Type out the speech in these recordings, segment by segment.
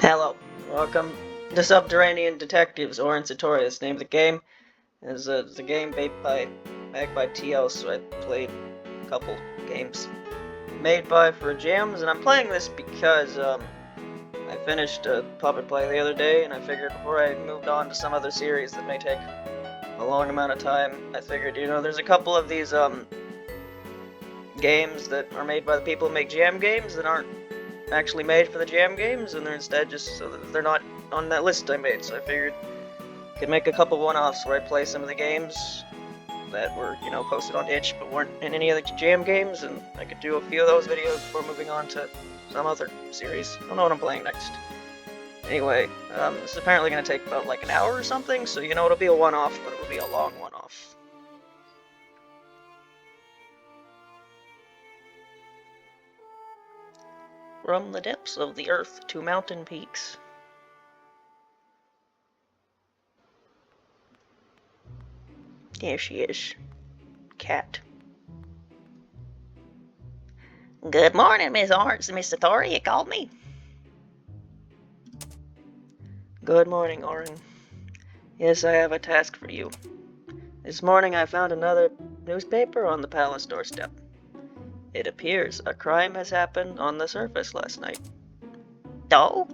Hello, welcome to Subterranean Detectives. Orin Satori is the name of the game. It's a game made by MagpieTeahouse, so I played a couple games made by for jams, and I'm playing this because I finished a puppet play the other day, and I figured before I moved on to some other series that may take a long amount of time, I figured, there's a couple of these games that are made by the people who make jam games that aren't actually made for the jam games, and they're instead just so that they're not on that list I made. So I figured I could make a couple one-offs where I play some of the games that were, posted on itch but weren't in any of the jam games, and I could do a few of those videos before moving on to some other series. I don't know what I'm playing next. Anyway, this is apparently going to take about like an hour or something, so it'll be a one-off, but it'll be a long one-off. From the depths of the earth to mountain peaks. There she is. Cat. Good morning, Miss Orin. Miss Satori, you called me? Good morning, Orin. Yes, I have a task for you. This morning I found another newspaper on the palace doorstep. It appears a crime has happened on the surface last night. Oh?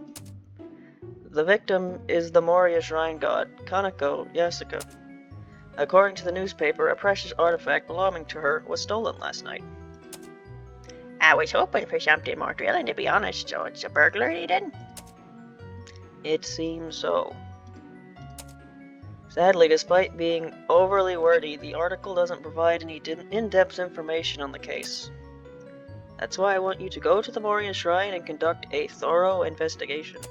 The victim is the Moria shrine god, Kanako Yasuko. According to the newspaper, a precious artifact belonging to her was stolen last night. I was hoping for something more thrilling, to be honest, so it's a burglary then? It seems so. Sadly, despite being overly wordy, the article doesn't provide any in-depth information on the case. That's why I want you to go to the Moria Shrine and conduct a thorough investigation.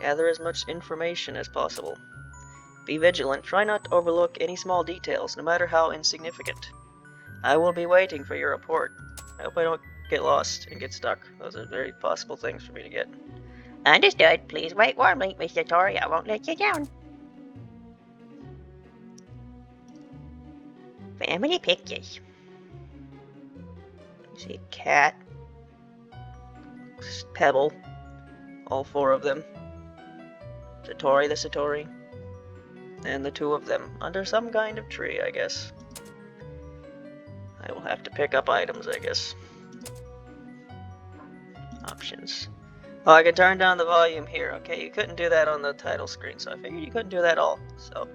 Gather as much information as possible. Be vigilant, try not to overlook any small details, no matter how insignificant. I will be waiting for your report. I hope I don't get lost and get stuck. Those are very possible things for me to get. Understood. Please wait warmly, Mr. Tori. I won't let you down. Family pictures. See a cat. Pebble. All four of them. Satori the Satori. And the two of them under some kind of tree, I guess. I will have to pick up items, I guess. Options. Oh, I can turn down the volume here. Okay, you couldn't do that on the title screen, so I figured you couldn't do that at all. So,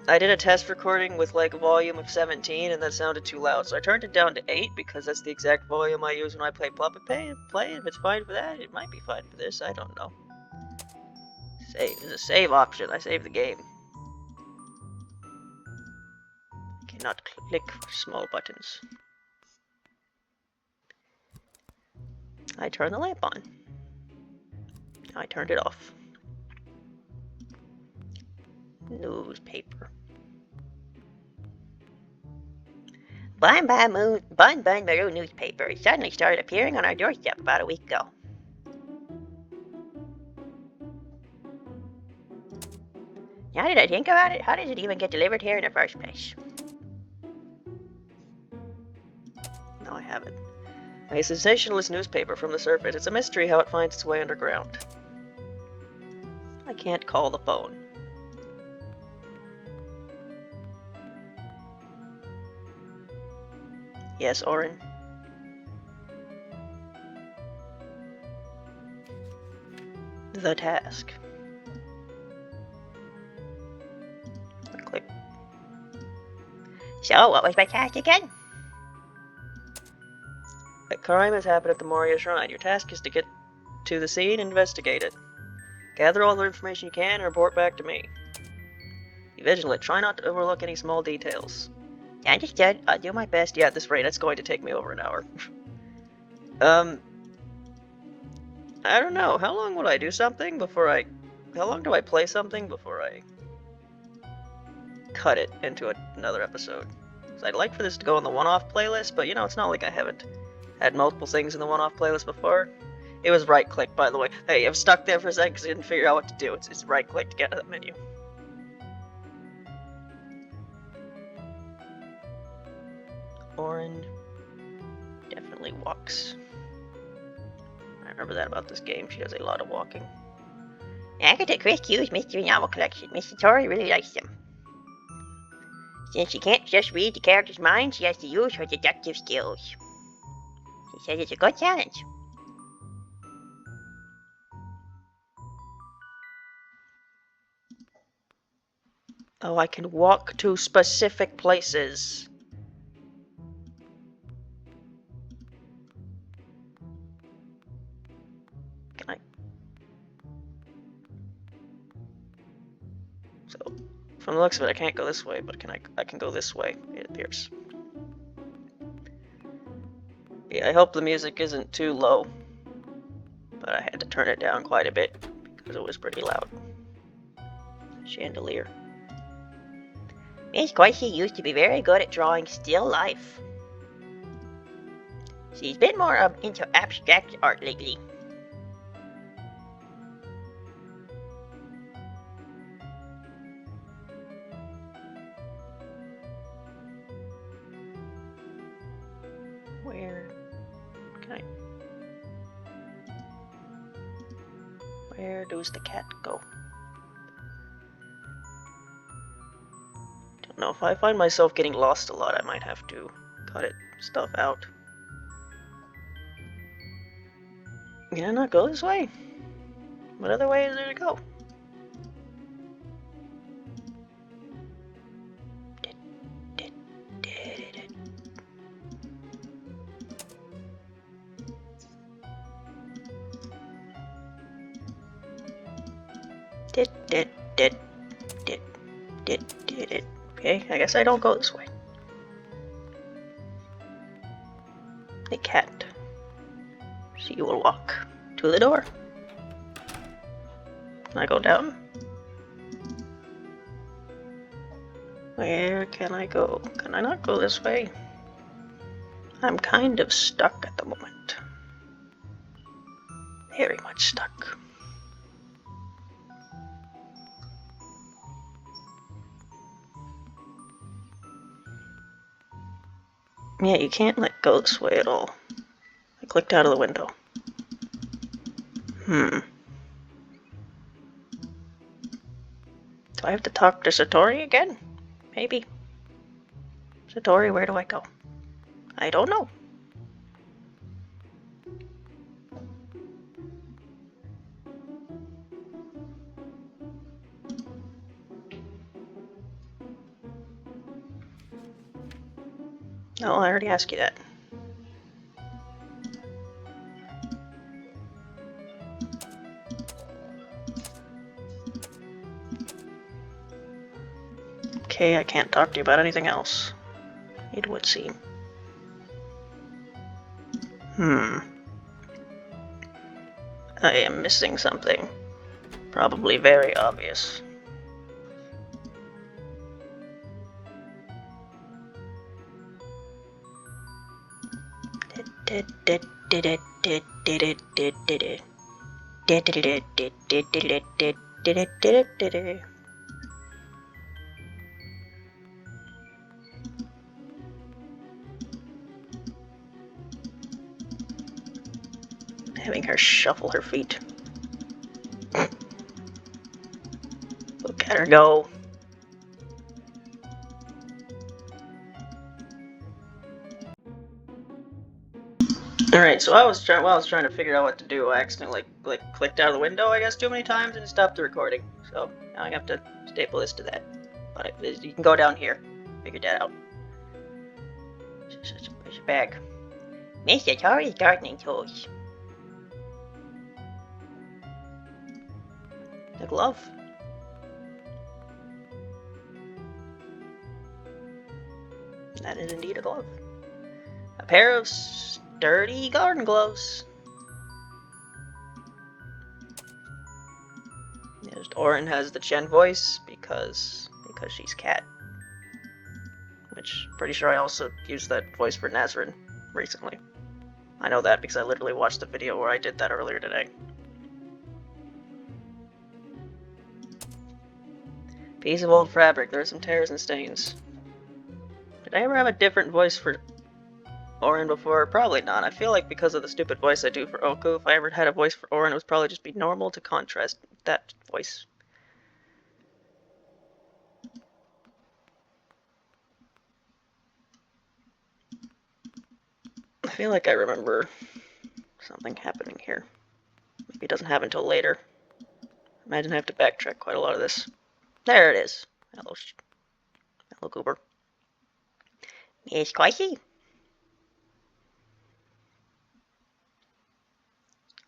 I did a test recording with like a volume of 17, and that sounded too loud, so I turned it down to 8 because that's the exact volume I use when I play Puppet Play. If it's fine for that, it might be fine for this. I don't know. Save. There's a save option. I saved the game. I cannot click small buttons. I turned the lamp on. I turned it off. Newspaper. Bun Maroon newspaper suddenly started appearing on our doorstep about a week ago. Now that I think about it, how does it even get delivered here in the first place? No, I haven't. A sensationalist newspaper from the surface. It's a mystery how it finds its way underground. I can't call the phone. Yes, Orin. The task. Click. So, what was my task again? A crime has happened at the Moria Shrine. Your task is to get to the scene and investigate it. Gather all the information you can and report back to me. Be vigilant. Try not to overlook any small details. Understood. I'll do my best. Yeah, at this rate, it's going to take me over an hour. I don't know. How long would I do something before I... How long do I play something before I cut it into another episode? So I'd like for this to go on the one-off playlist, but it's not like I haven't had multiple things in the one-off playlist before. It was right-click, by the way. Hey, I'm stuck there for a second because I didn't figure out what to do. It's right-click to get to that menu. Orin definitely walks. I remember that about this game. She does a lot of walking. Agatha Christie's mystery novel collection. Miss Satori really likes them. Since she can't just read the character's mind, she has to use her deductive skills. She says it's a good challenge. Oh, I can walk to specific places. Can I? So, from the looks of it, I can't go this way, but I can go this way, it appears. Yeah, I hope the music isn't too low, but I had to turn it down quite a bit because it was pretty loud. Chandelier. Miss Quicey used to be very good at drawing still life. She's been more into abstract art lately. Where does the cat go? Don't know, if I find myself getting lost a lot, I might have to cut stuff out. Can I not go this way? What other way is there to go? Okay, I guess I don't go this way. The cat. So you will walk to the door. Can I go down? Where can I go? Can I not go this way? I'm kind of stuck at the moment. Very much stuck. Yeah, you can't go this way at all. I clicked out of the window. Do I have to talk to Satori again? Maybe. Satori, where do I go? I don't know. Oh, I already asked you that. Okay, I can't talk to you about anything else, it would seem. I am missing something. Probably very obvious. Having her shuffle her feet. Look at her go. Alright, so while I was trying to figure out what to do, I accidentally clicked out of the window, I guess, too many times and stopped the recording. So now I have to staple this to that. But you can go down here. Figure that out. Where's your bag? Miss Satori's gardening tools. The glove. That is indeed a glove. A pair of sturdy garden gloves. Just Orin has the Chen voice because she's cat. Which, pretty sure I also used that voice for Nazrin recently. I know that because I literally watched the video where I did that earlier today. Piece of old fabric. There are some tears and stains. Did I ever have a different voice for Orin before? Probably not. I feel like because of the stupid voice I do for Oku, if I ever had a voice for Orin, it would probably just be normal to contrast that voice. I feel like I remember something happening here. Maybe it doesn't happen until later. Imagine I have to backtrack quite a lot of this. There it is. Hello, Goober. Miss Quicey?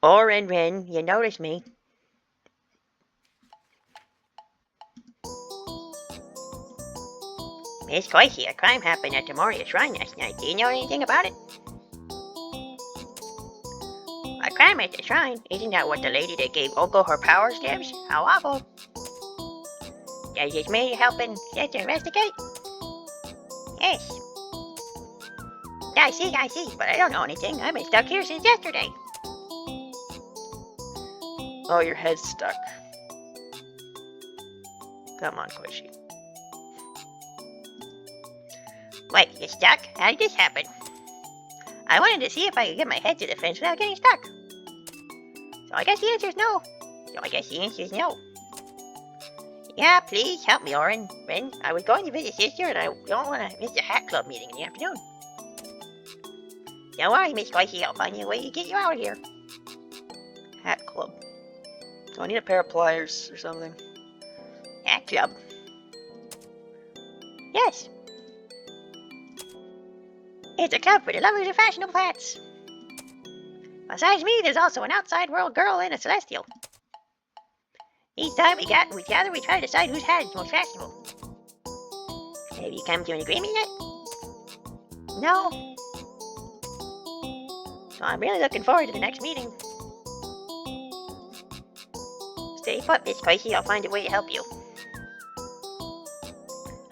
Orin Wren, you noticed me. Miss Quicey, a crime happened at the Moria Shrine last night. Do you know anything about it? A crime at the shrine? Isn't that what the lady that gave Oko her powers gives? How awful. Does this mean you're helping set to investigate? Yes. I see, but I don't know anything. I've been stuck here since yesterday. Oh, your head's stuck. Come on, Koichi. Wait, you're stuck? How did this happen? I wanted to see if I could get my head to the fence without getting stuck. So I guess the answer is no. Yeah, please help me, Orin. Ren, I was going to visit sister and I don't want to miss the hat club meeting in the afternoon. Don't worry, Miss Quicey, I'll find you a way to get you out of here. Hat club. Do I need a pair of pliers or something? Hat club? Yes. It's a club for the lovers of fashionable hats. Besides me, there's also an outside world girl and a celestial. Each time we gather, we try to decide whose hat is most fashionable. Have you come to an agreement yet? No. So I'm really looking forward to the next meeting. Stay put, Miss Quicey. I'll find a way to help you.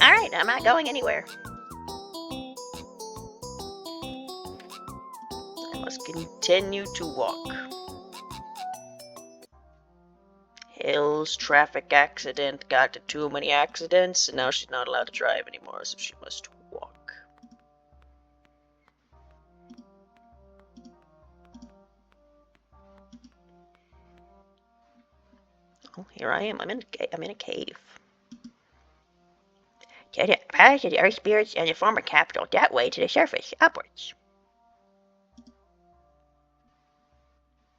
Alright, I'm not going anywhere. I must continue to walk. Hills, traffic accident, got to too many accidents, and now she's not allowed to drive anymore, so she must walk. Oh, here I am. I'm in a cave. To the palace of the earth spirits and the former capital, that way to the surface, upwards.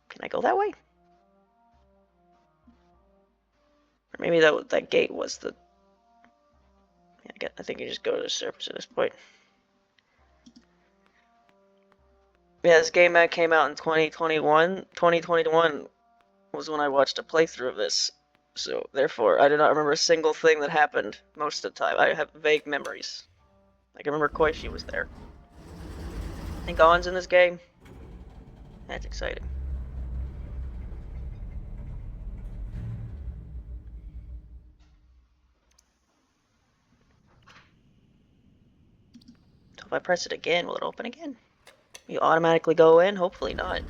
Can I go that way? Or maybe that gate was the... Yeah, I think you just go to the surface at this point. Yeah, this game came out in 2021. 2021 was when I watched a playthrough of this. So, therefore, I do not remember a single thing that happened most of the time. I have vague memories. I can remember Koichi was there. I think On's in this game. That's exciting. So if I press it again, will it open again? You automatically go in? Hopefully not.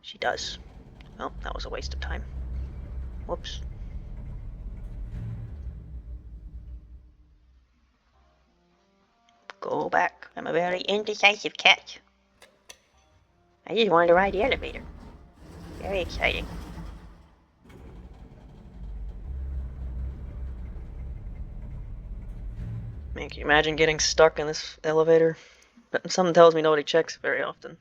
She does. Well, that was a waste of time. Whoops. Go back. I'm a very indecisive cat. I just wanted to ride the elevator. Very exciting. Man, can you imagine getting stuck in this elevator? But something tells me nobody checks it very often.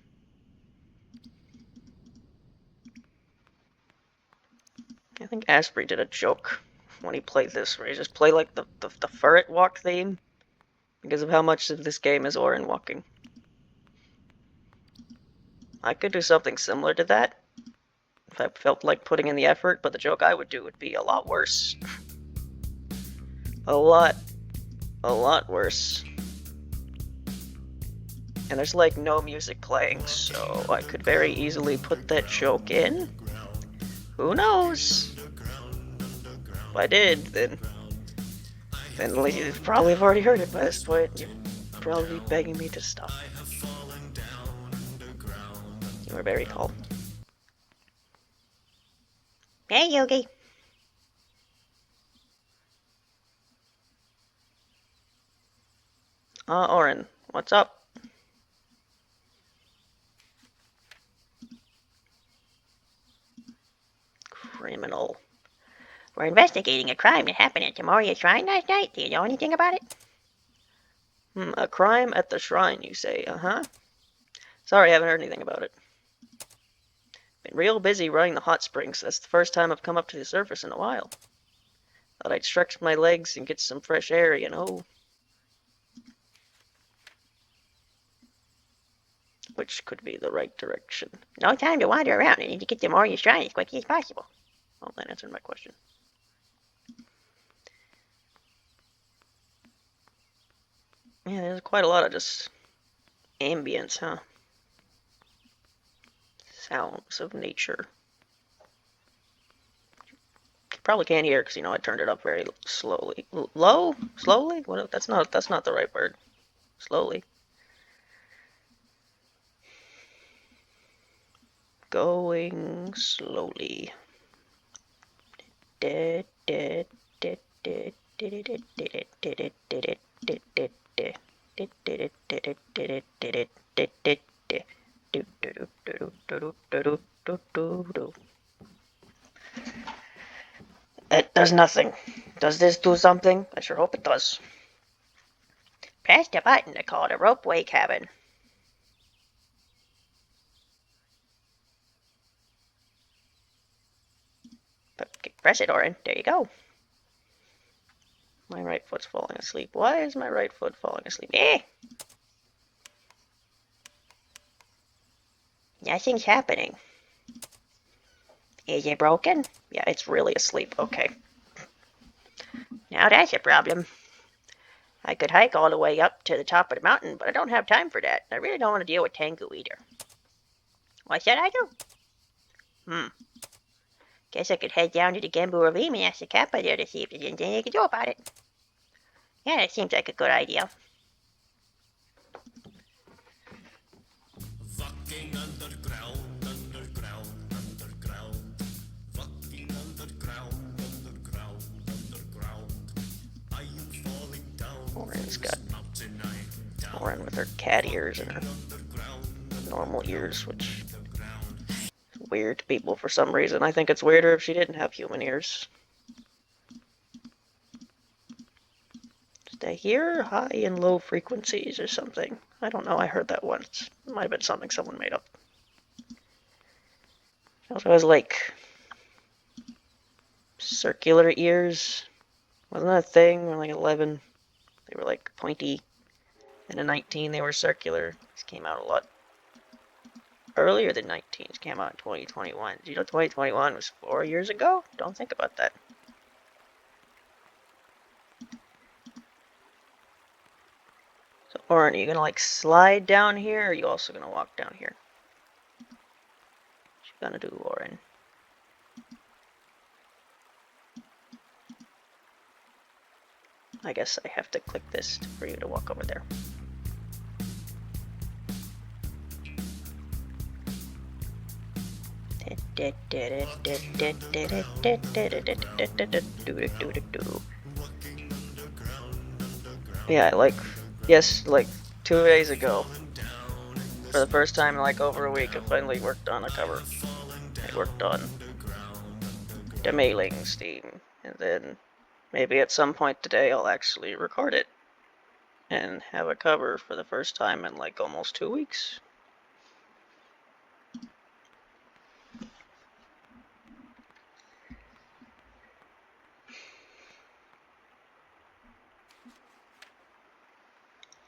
I think Asprey did a joke when he played this, where he just played like the ferret walk theme because of how much of this game is Orin walking. I could do something similar to that if I felt like putting in the effort, but the joke I would do would be a lot worse. A lot worse. And there's like no music playing, so I could very easily put that joke in. Who knows? If I did, then you'd probably have already heard it by this point. You'd probably be begging me to stop. You were very tall. Hey, Yogi. Orin, what's up? Criminal. We're investigating a crime that happened at Tamoria's shrine last night. Do you know anything about it? A crime at the shrine, you say? Uh-huh. Sorry, I haven't heard anything about it. Been real busy running the hot springs. That's the first time I've come up to the surface in a while. Thought I'd stretch my legs and get some fresh air, you know. Which could be the right direction. No time to wander around. I need to get to Tamoria's shrine as quickly as possible. Well, that answered my question. Yeah, there's quite a lot of just ambience, huh? Sounds of nature. Probably can't hear because I turned it up very slowly. Low? Slowly? What? That's not the right word. Slowly. Going slowly. It does nothing. Does this do something? I sure hope it does. Press the button to call the ropeway cabin. Press it, Orin. There you go. My right foot's falling asleep. Why is my right foot falling asleep? Nothing's happening. Is it broken? Yeah, it's really asleep. Okay. Now that's a problem. I could hike all the way up to the top of the mountain, but I don't have time for that. I really don't want to deal with Tengu either. What should I do? Guess I could head down to the Gembu Ravine and ask the Kappa there to see if there's anything they can do about it. Yeah, that seems like a good idea. Fucking underground, underground, underground. Fucking underground, underground, underground. I am falling down. Orin's got Orin with her cat ears and her normal ears, which is weird to people for some reason. I think it's weirder if she didn't have human ears. Did I hear high and low frequencies or something? I don't know. I heard that once. It might have been something someone made up. It also has like circular ears. Wasn't that a thing? When like 11, they were like pointy, and in 19 they were circular. This came out a lot earlier than 19. It came out in 2021. Do you know 2021 was 4 years ago? Don't think about that. So, Orin, are you gonna like slide down here, or are you also gonna walk down here? What you gonna do, Orin? I guess I have to click this for you to walk over there. Yeah, yes, like 2 days ago, for the first time in like over a week, I finally worked on a cover. I worked on the mailings theme, and then maybe at some point today I'll actually record it and have a cover for the first time in like almost 2 weeks.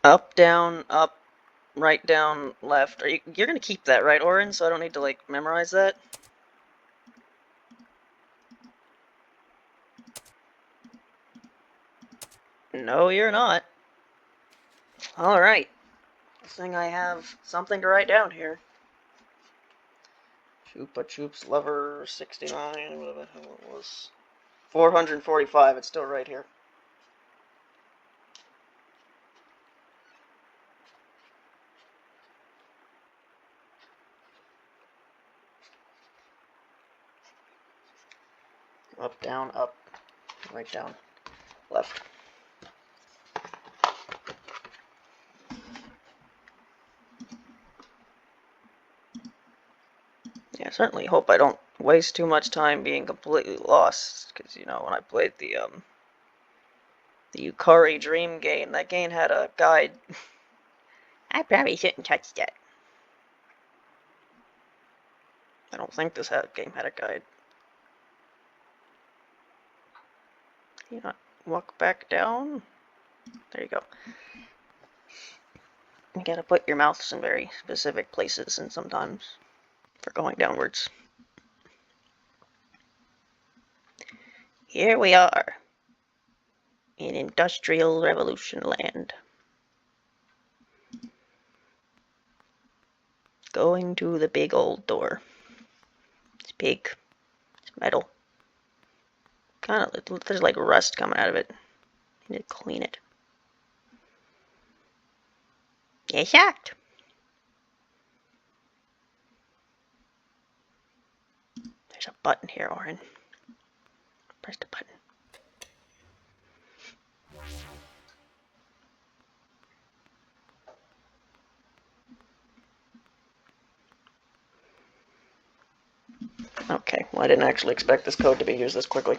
Up, down, up, right, down, left. You're gonna keep that, right, Orin? So I don't need to like memorize that? No, you're not. Alright. Good thing I have something to write down here. Chupa Chups Lover 69, whatever the hell it was. 445, it's still right here. Up, right down, left. Yeah, I certainly hope I don't waste too much time being completely lost, because, you know, when I played the Yukari Dream game, that game had a guide. I probably shouldn't touch that. I don't think this game had a guide. You know, walk back down. There you go. You gotta put your mouths in very specific places, and sometimes for going downwards. Here we are in Industrial Revolution land. Going to the big old door. It's big. It's metal. There's like rust coming out of it. Need to clean it. Get shocked. There's a button here, Orin. Press the button. Okay, well, I didn't actually expect this code to be used this quickly.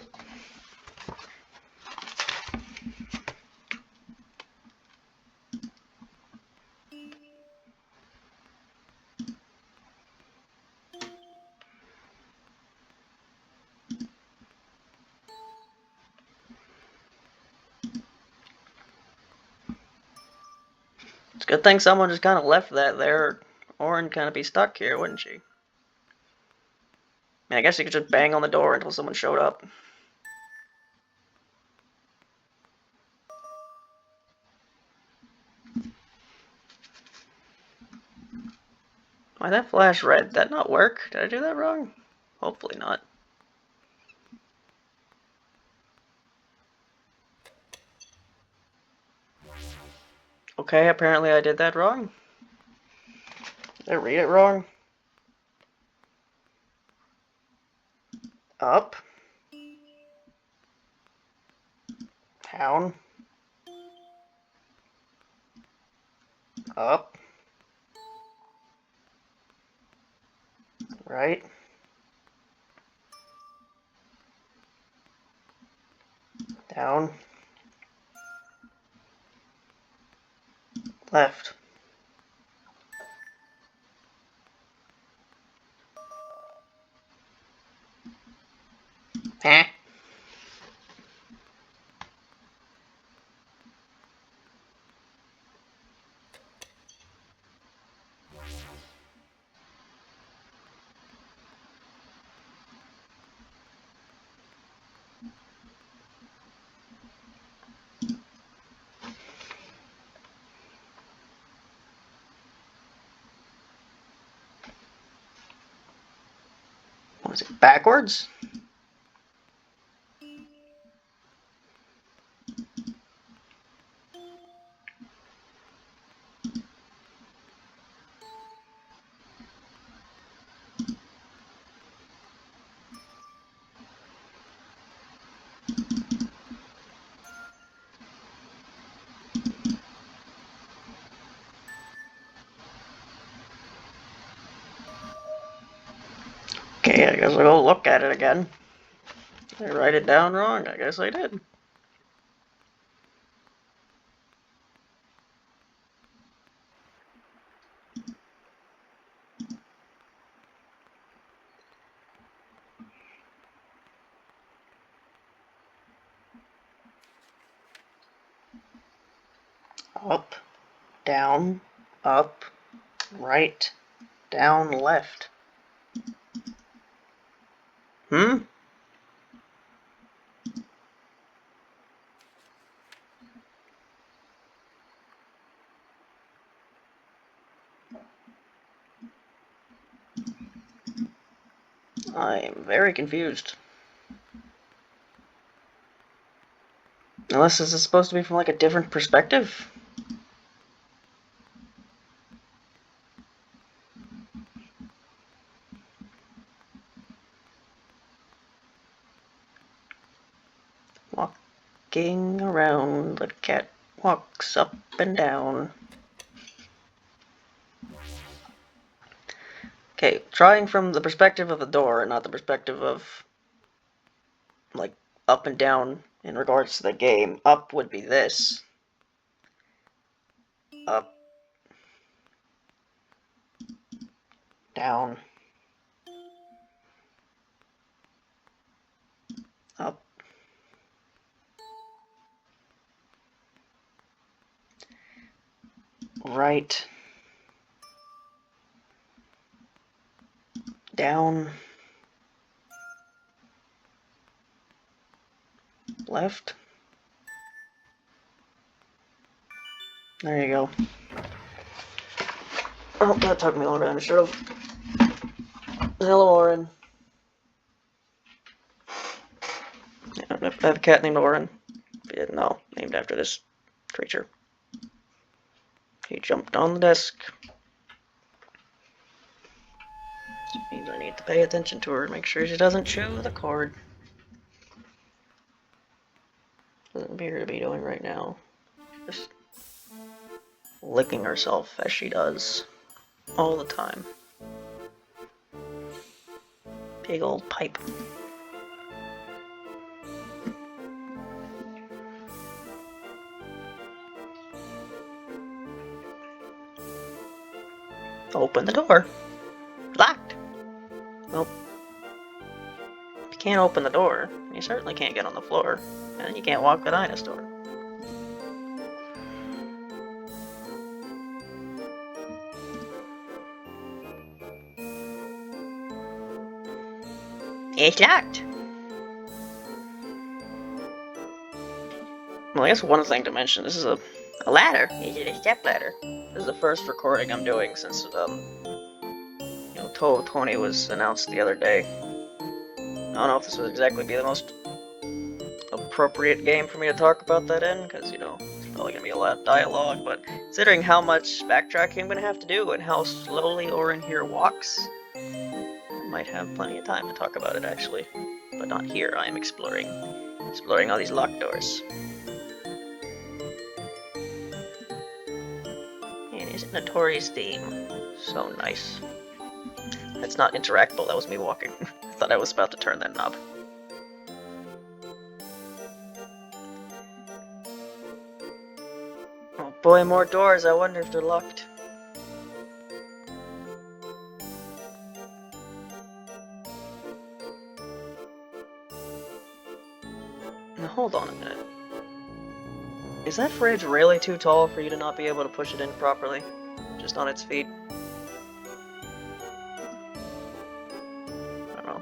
It's a good thing someone just kind of left that there. Orin kind of be stuck here, wouldn't she? I mean, I guess you could just bang on the door until someone showed up. Why that flash red? Did that not work? Did I do that wrong? Hopefully not. Okay, apparently I did that wrong. Did I read it wrong? Up. Down. Up. Right. Down. Left. Huh? Was it backwards? Okay, I guess I'll go look at it again. Did I write it down wrong? I guess I did. Up, down, up, right, down, left. Hmm? I am very confused. Unless this is supposed to be from like a different perspective? Walking around, the cat walks up and down. Okay, trying from the perspective of the door and not the perspective of, like, up and down in regards to the game. Up would be this. Up. Down. Up. Right. Down. Left. There you go. Oh, that took me longer than it should have. Hello, Orin. I have a cat named Orin. No, named after this creature. He jumped on the desk. Which means I need to pay attention to her and make sure she doesn't chew the cord. Doesn't appear to be doing right now. Just licking herself as she does. All the time. Big old pipe. Open the door. Locked. Well, if you can't open the door, you certainly can't get on the floor, and you can't walk behind this door. It's locked. Well, I guess one thing to mention, this is a ladder. Is it a step ladder? This is the first recording I'm doing since, Tony was announced the other day. I don't know if this would exactly be the most appropriate game for me to talk about that in, because, it's probably going to be a lot of dialogue, but considering how much backtracking I'm going to have to do and how slowly Orin here walks, I might have plenty of time to talk about it, actually. But not here. I am exploring all these locked doors. And isn't Satori's theme so nice? That's not interactable, that was me walking. I thought I was about to turn that knob. Oh boy, more doors. I wonder if they're locked. Now hold on a minute. Is that fridge really too tall for you to not be able to push it in properly? Just on its feet? I don't know.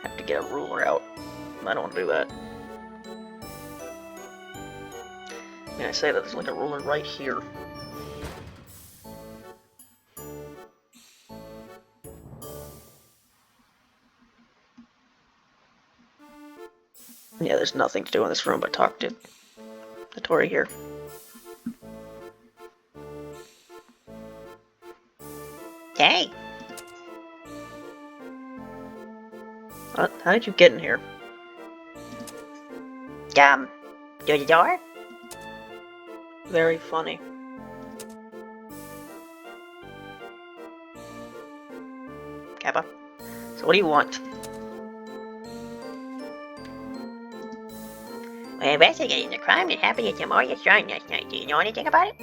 Have to get a ruler out. I don't want to do that. I mean, I say that there's like a ruler right here. Yeah, there's nothing to do in this room but talk to Satori here. Hey. What? How did you get in here? Through the door? Very funny. Kappa. So what do you want? We're investigating the crime that happened at the Moria Shrine last night. Do you know anything about it?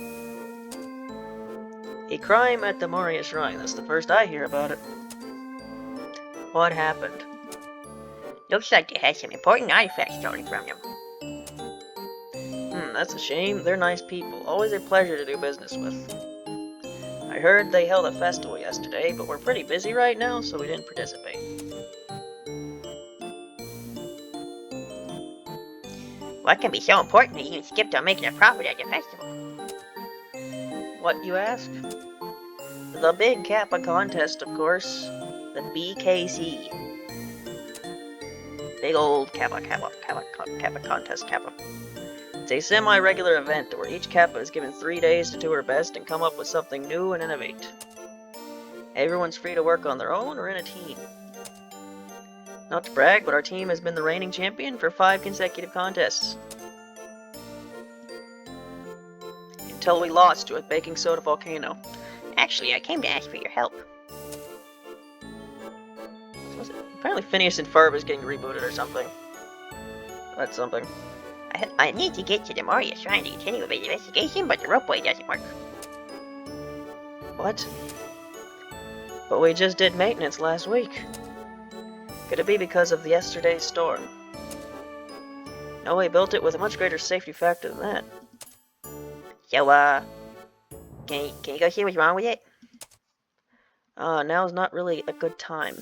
A crime at the Moria Shrine. That's the first I hear about it. What happened? Looks like they had some important artifacts stolen from them. That's a shame. They're nice people. Always a pleasure to do business with. I heard they held a festival yesterday, but we're pretty busy right now, so we didn't participate. What can be so important that you skipped on making a profit at the festival? What, you ask? The big Kappa contest, of course. The BKC. Big old Kappa contest, Kappa. It's a semi-regular event where each Kappa is given 3 days to do her best and come up with something new and innovate. Everyone's free to work on their own or in a team. Not to brag, but our team has been the reigning champion for 5 consecutive contests. Until we lost to a baking soda volcano. Actually, I came to ask for your help. Apparently Phineas and Ferb is getting rebooted or something. That's something. I need to get to the Moria Shrine to continue with the investigation, but the ropeway doesn't work. What? But we just did maintenance last week. Could it be because of yesterday's storm? No, we built it with a much greater safety factor than that. So, can you go see what's wrong with it? Now's not really a good time.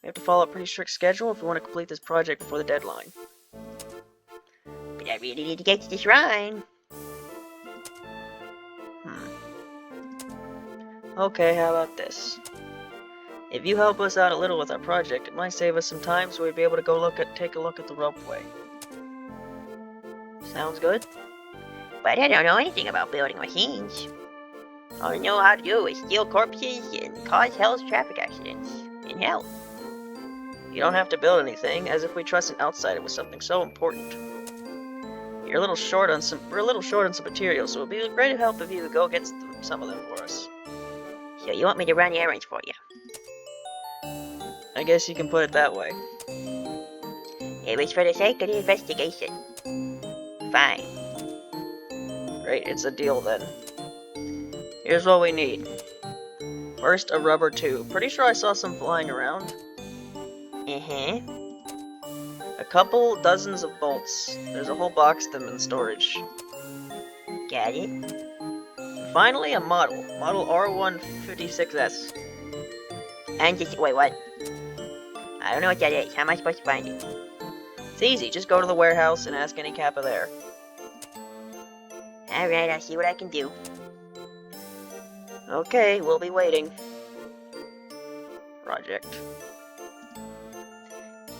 We have to follow a pretty strict schedule if we want to complete this project before the deadline. But I really need to get to the shrine. Okay, how about this? If you help us out a little with our project, it might save us some time so we'd be able to go take a look at the ropeway. Sounds good? But I don't know anything about building machines. All I know how to do is steal corpses and cause hell's traffic accidents. In hell. You don't have to build anything, as if we trust an outsider with something so important. We're a little short on some materials, so it'd be a great help if you could go get some of them for us. So you want me to run errands for you? I guess you can put it that way. It was for the sake of the investigation. Fine. Great, it's a deal then. Here's what we need. First, a rubber tube. Pretty sure I saw some flying around. A couple dozens of bolts. There's a whole box of them in storage. Got it. And finally, a model. Model R156S. And just, wait, what? I don't know what that is. How am I supposed to find it? It's easy. Just go to the warehouse and ask any Kappa there. Alright, I'll see what I can do. Okay, we'll be waiting. Project.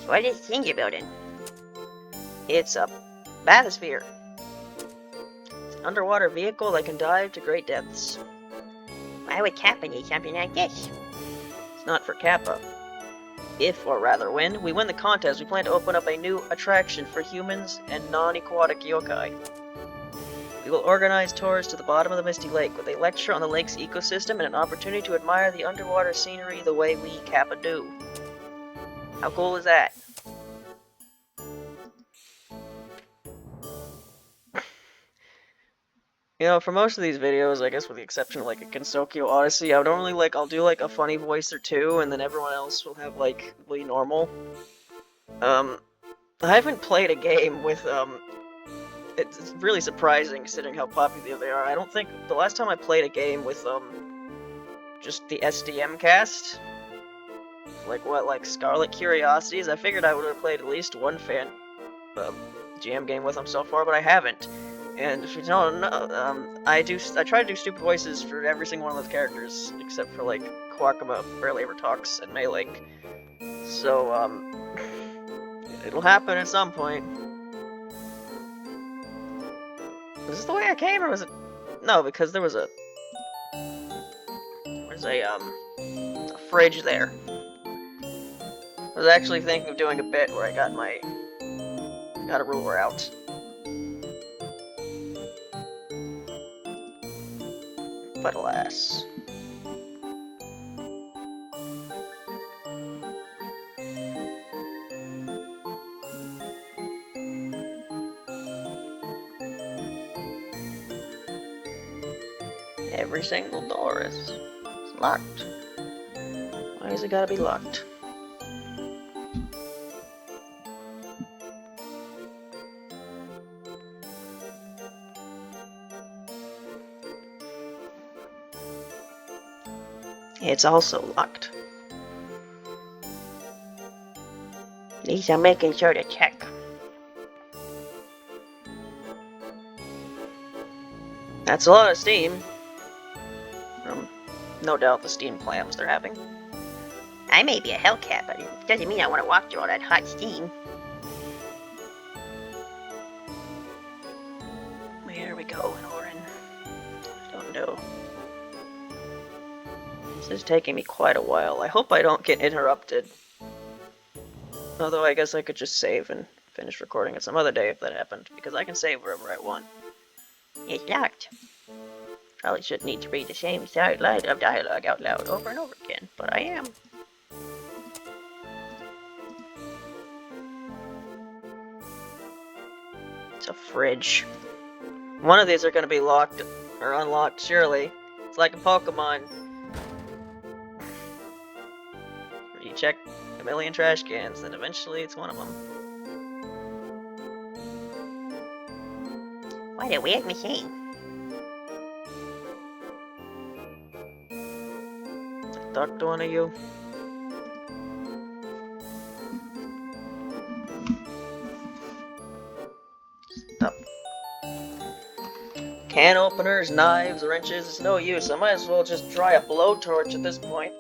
So what is this thing you're building? It's a bathysphere. It's an underwater vehicle that can dive to great depths. Why would Kappa need something like this? It's not for Kappa. If, or rather when, we win the contest, we plan to open up a new attraction for humans and non-aquatic yokai. We will organize tours to the bottom of the Misty Lake with a lecture on the lake's ecosystem and an opportunity to admire the underwater scenery the way we Kappa do. How cool is that? You know, for most of these videos, I guess with the exception of like a Kensokyo Odyssey, I'll do like a funny voice or two, and then everyone else will have like really normal. I haven't played a game with it's really surprising considering how popular they are. I don't think the last time I played a game with just the SDM cast, like Scarlet Curiosities, I figured I would have played at least one GM game with them so far, but I haven't. And if you don't know, I try to do stupid voices for every single one of those characters, except for like Kawakama barely ever talks and Maylink. So it'll happen at some point. Was this the way I came, or was it? No, because there's a fridge there. I was actually thinking of doing a bit where I got a ruler out. But alas. Every single door is locked. Why has it gotta be locked? It's also locked. At least I'm making sure to check. That's a lot of steam. No doubt the steam clams they're having. I may be a Hellcat, but it doesn't mean I want to walk through all that hot steam. Where are we going, Orin? I don't know. This is taking me quite a while. I hope I don't get interrupted. Although I guess I could just save and finish recording it some other day if that happened, because I can save wherever I want. It's locked. Probably shouldn't need to read the same line of dialogue out loud over and over again, but I am. a fridge. One of these are going to be locked or unlocked, surely. It's like a Pokemon. You check a million trash cans, and eventually it's one of them. What a weird machine. Talk to one of you. Stop. Can openers, knives, wrenches, it's no use. I might as well just try a blowtorch at this point.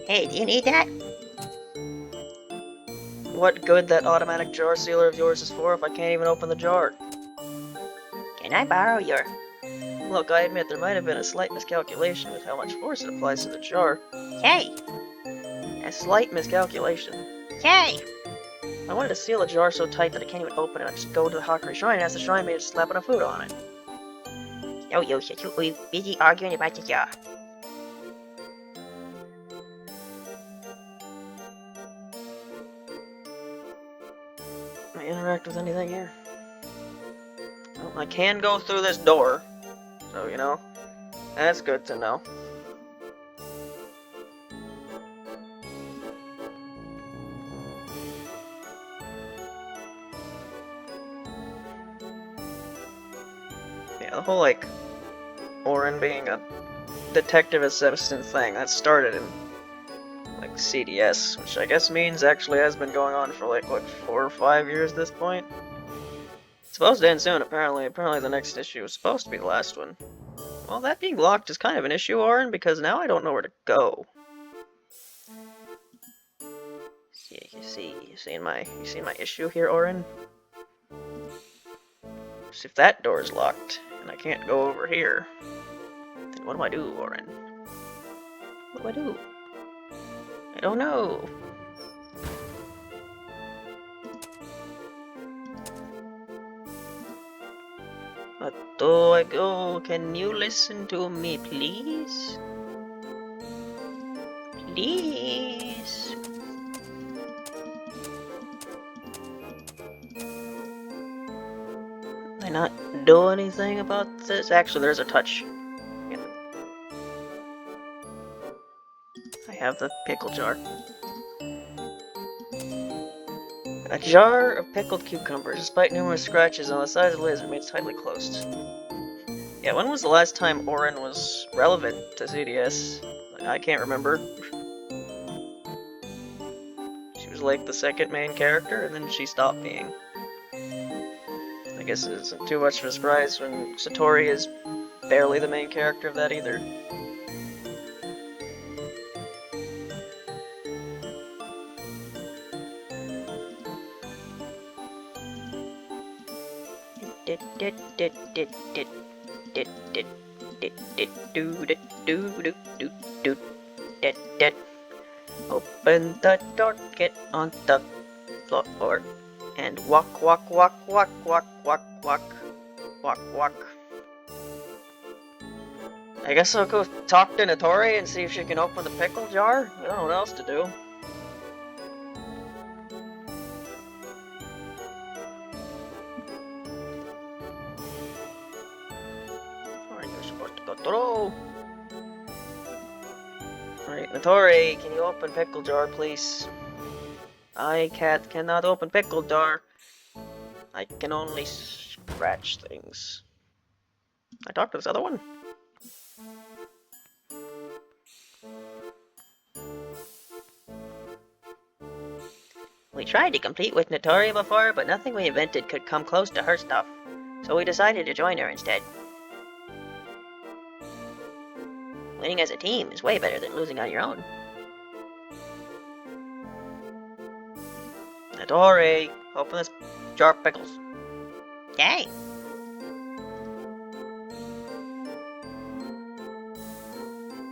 Hey, do you need that? What good that automatic jar sealer of yours is for if I can't even open the jar? Can I borrow your... Look, I admit there might have been a slight miscalculation with how much force it applies to the jar. Hey! A slight miscalculation. Hey! I wanted to seal a jar so tight that I can't even open it. I just go to the Hakurei Shrine and ask the shrine maid to slap enough food on it. No use, you're too busy arguing about the jar. Can I interact with anything here? Well, I can go through this door. So, you know, that's good to know. Yeah, the whole, like, Orin being a detective assistant thing, that started in, like, CDS, which I guess means actually has been going on for, like, what, 4 or 5 years at this point? It's supposed to end soon, apparently. Apparently the next issue is supposed to be the last one. Well, that being locked is kind of an issue, Orin, because now I don't know where to go. You seen my issue here, Orin? See, if that door is locked and I can't go over here, then what do I do, Orin? What do I do? I don't know. Where do I go? Can you listen to me, please? Please. Can I not do anything about this? Actually, there's a touch. Yep. I have the pickle jar. A jar of pickled cucumbers, despite numerous scratches on the sides of the lid, remains tightly closed. Yeah, when was the last time Orin was relevant to CDS? I can't remember. She was like the second main character, and then she stopped being. I guess it isn't too much of a surprise when Satori is barely the main character of that either. Open the door, get on the floor, and walk, walk, walk, walk, walk, walk, walk, walk, walk. I guess I'll go talk to Satori and see if she can open the pickle jar. I don't know what else to do. You're supposed to go through. Alright, Satori, can you open pickle jar, please? I cannot open pickle jar. I can only scratch things. I talked to this other one. We tried to compete with Satori before, but nothing we invented could come close to her stuff. So we decided to join her instead. Winning as a team is way better than losing on your own. Satori, open this jar of pickles. Hey!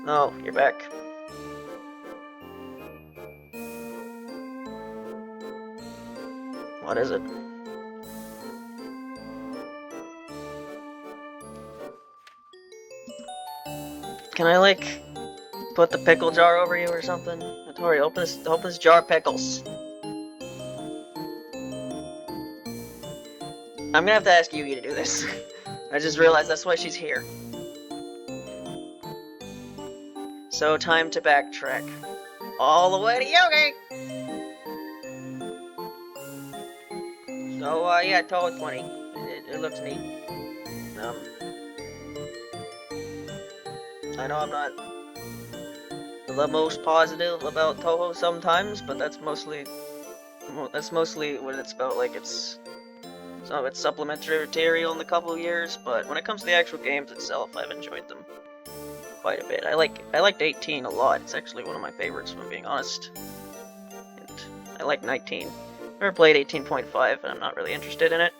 No, you're back. What is it? Can I, like, put the pickle jar over you or something? Satori, open this jar of pickles. I'm gonna have to ask Yugi to do this. I just realized that's why she's here. So time to backtrack. All the way to Yugi! So, yeah, total 20. It looks neat. I know I'm not the most positive about Toho sometimes, but that's mostly what it's about. Like, some of it's supplementary material in a couple of years, but when it comes to the actual games itself, I've enjoyed them quite a bit. I liked 18 a lot. It's actually one of my favorites, if I'm being honest. And I like 19. Never played 18.5, and I'm not really interested in it.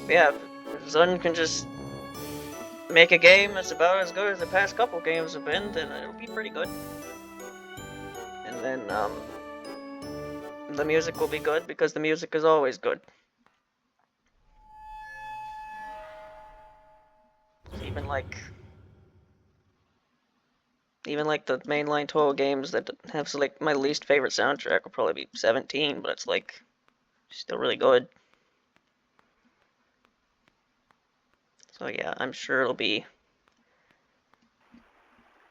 But yeah, if Zun can just make a game that's about as good as the past couple games have been, then it'll be pretty good. And then, the music will be good, because the music is always good. Even like the mainline Toho games that have like my least favorite soundtrack will probably be 17, but it's like still really good. So yeah, I'm sure it'll be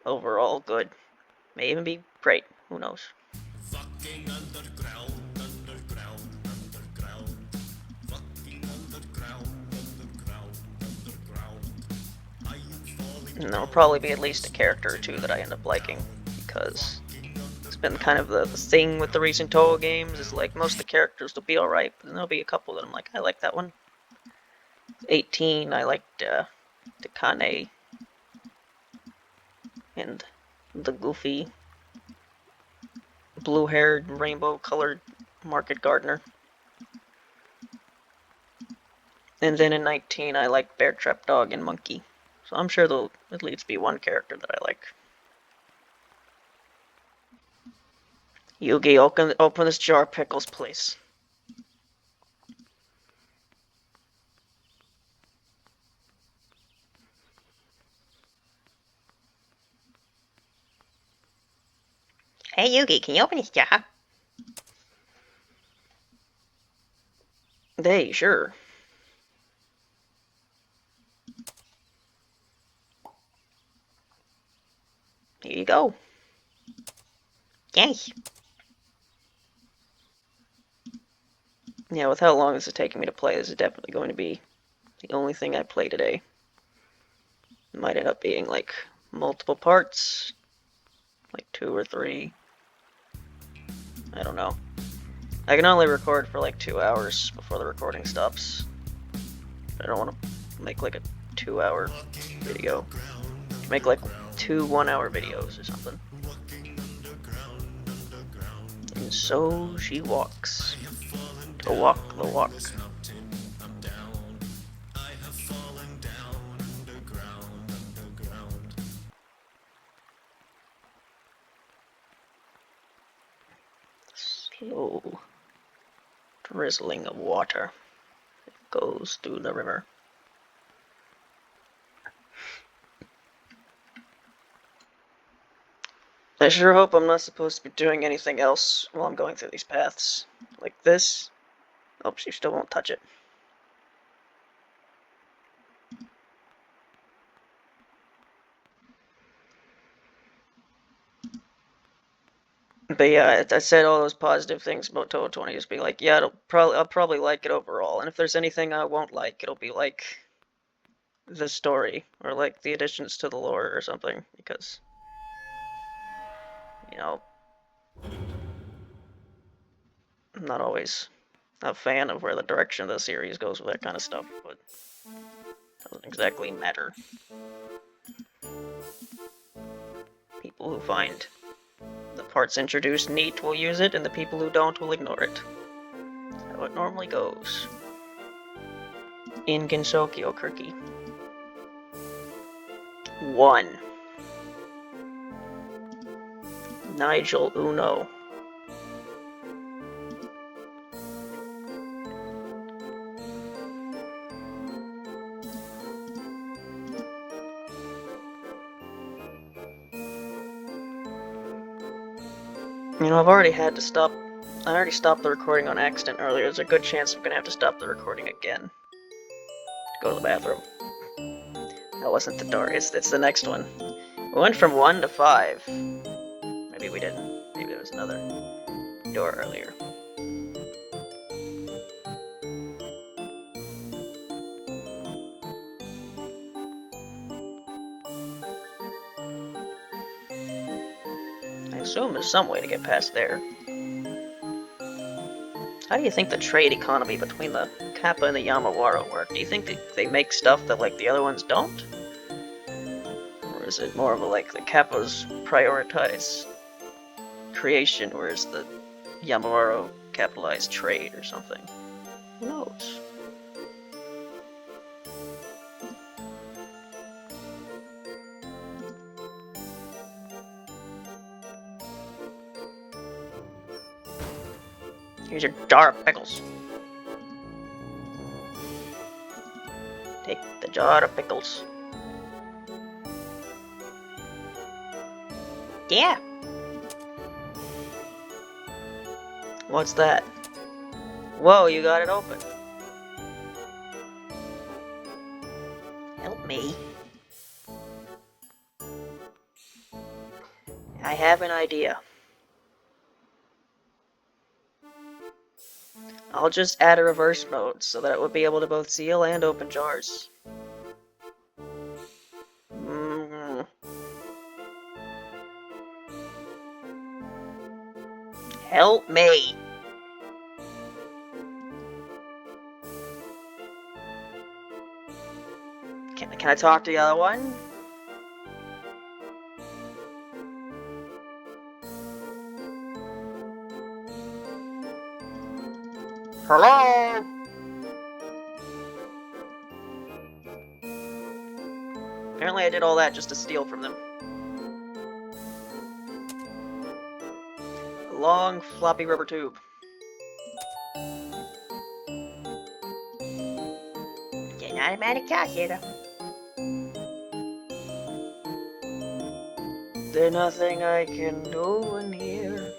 overall good. May even be great. Who knows? Fucking underground, underground, underground. Fucking underground, underground, underground. I am falling. And there'll probably be at least a character or two that I end up liking, because it's been kind of the thing with the recent Toho games, is like most of the characters will be alright, but then there'll be a couple that I'm like, I like that one. 18, I liked Takane and the goofy blue-haired, rainbow-colored market gardener. And then in 19, I like Bear Trap Dog and Monkey. So I'm sure there'll at least be one character that I like. Yugi, open this jar of pickles, please. Hey, Yugi, can you open this jar? Hey, sure. Here you go. Yes. Yeah, with how long this is taking me to play, this is definitely going to be the only thing I play today. It might end up being like multiple parts, like 2 or 3. I don't know. I can only record for like 2 hours before the recording stops. I don't want to make like a 2-hour video. Make like 2 1-hour videos or something. And so she walks. To walk the walk. Slow drizzling of water. It goes through the river. I sure hope I'm not supposed to be doing anything else while I'm going through these paths. Like this. Oh, she still won't touch it. But yeah, I said all those positive things about Toho 20, just being like, yeah, I'll probably like it overall. And if there's anything I won't like, it'll be like the story or like the additions to the lore or something, because you know, I'm not always a fan of where the direction of the series goes with that kind of stuff, but it doesn't exactly matter. People who find the parts introduced neat will use it, and the people who don't will ignore it. That's how it normally goes. In Gensokyo Kirky. 1. Nigel Uno. You know, I've already had to stop I already stopped the recording on accident earlier. There's a good chance I'm gonna have to stop the recording again. Go to the bathroom. That wasn't the door, it's the next one. We went from 1 to 5. Maybe we didn't. Maybe there was another door earlier. I assume there's some way to get past there. How do you think the trade economy between the Kappa and the Yamawaro work? Do you think they make stuff that like the other ones don't? Or is it more of a like the Kappas prioritize creation, whereas the Yamawaro capitalize trade or something? Who knows? Here's your jar of pickles. Take the jar of pickles. Yeah. What's that? Whoa, you got it open. Help me. I have an idea. I'll just add a reverse mode so that it would be able to both seal and open jars. Help me. Can I talk to the other one? Hello? Apparently I did all that just to steal from them. A long, floppy rubber tube. It's an automatic calculator. There's nothing I can do in here.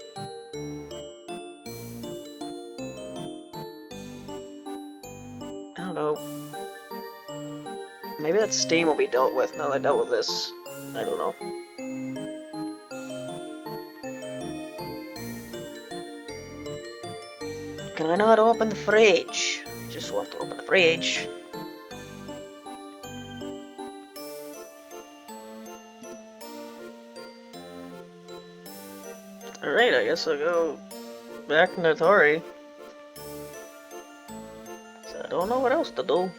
I don't know. Maybe that steam will be dealt with now that I dealt with this. I don't know. Can I not open the fridge? Just want to open the fridge. Alright, I guess I'll go back to Satori. So I don't know what else to do.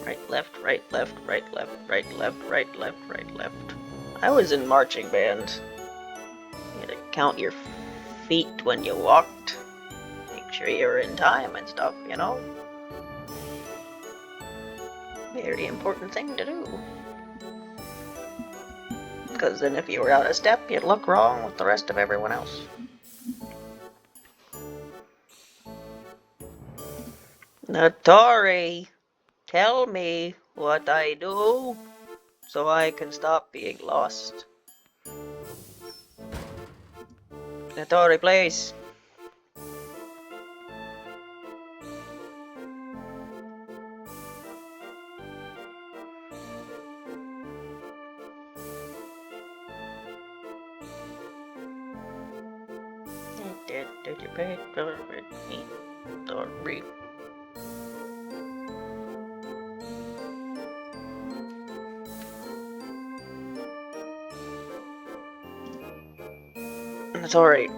Right, left, right, left, right, left, right, left, right, left, right, left. I was in marching band. You had to count your feet when you walked. Make sure you're in time and stuff, you know? Very important thing to do. Because then if you were out of step, you'd look wrong with the rest of everyone else. Satori, tell me what I do so I can stop being lost. Satori, please. Did you pay for me? Satori. That's alright.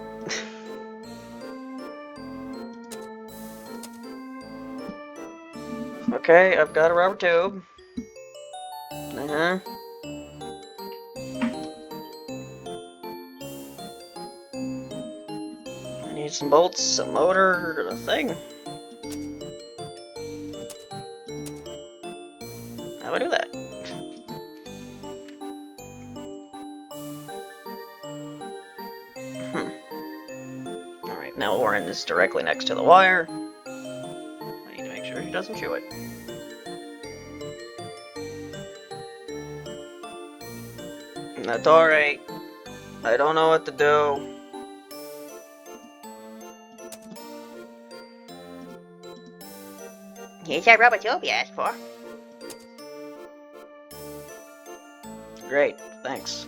Okay, I've got a rubber tube. I need some bolts, a motor, a thing. How do I do that? Alright, now Orin is directly next to the wire. I need to make sure he doesn't chew it. Satori, I don't know what to do. Here's that rubber tube you asked for. Great, thanks.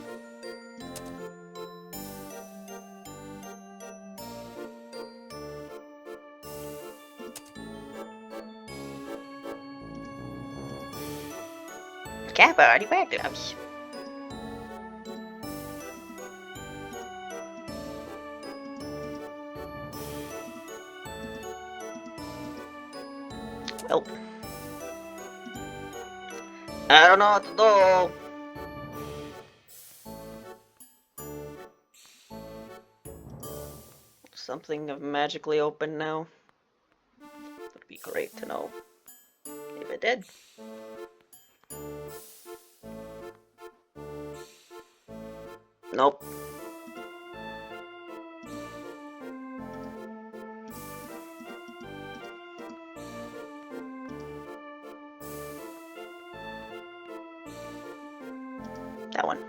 Kappa already wear gloves. Well, I don't know what to do. Something have magically opened now. Would be great to know if it did. Nope. That one.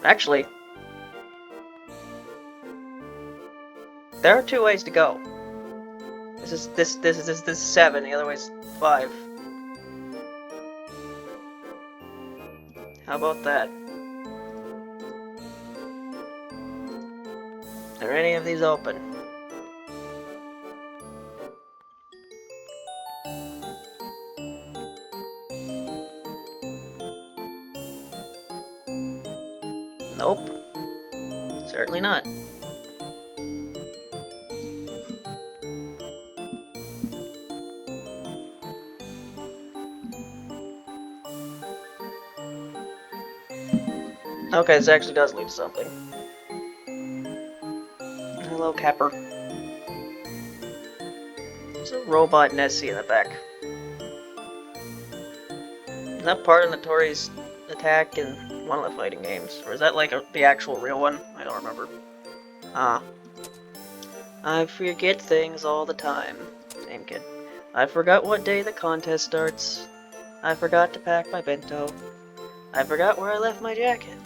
Actually, there are 2 ways to go. This is 7. The other way's 5. How about that? Are any of these open? Nope. Certainly not. Okay, this actually does lead to something. Hello, Capper. There's a robot Nessie in the back. Is that part of Satori's attack in one of the fighting games? Or is that like the actual real one? I don't remember. Ah. I forget things all the time. Same kid. I forgot what day the contest starts. I forgot to pack my bento. I forgot where I left my jacket.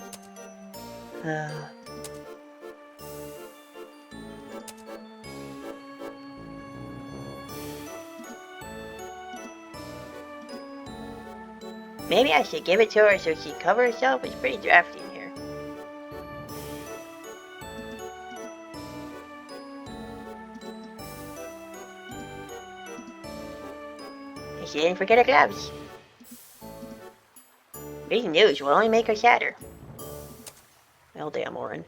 Maybe I should give it to her so she cover herself. It's pretty drafty in here. And she didn't forget her gloves. Reading news will only make her sadder. Well, damn, Orin.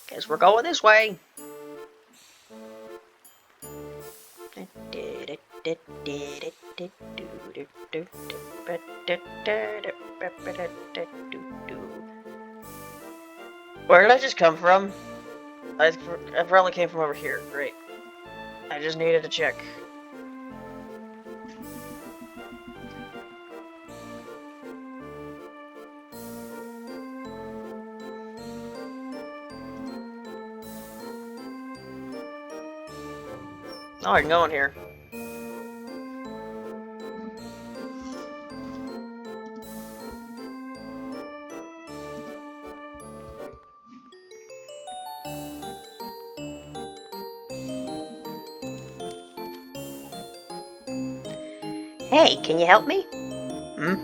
Guess we're going this way. Where did I just come from? I probably came from over here. Great. I just needed to check. Oh, I can go in here. Hey, can you help me? Hmm?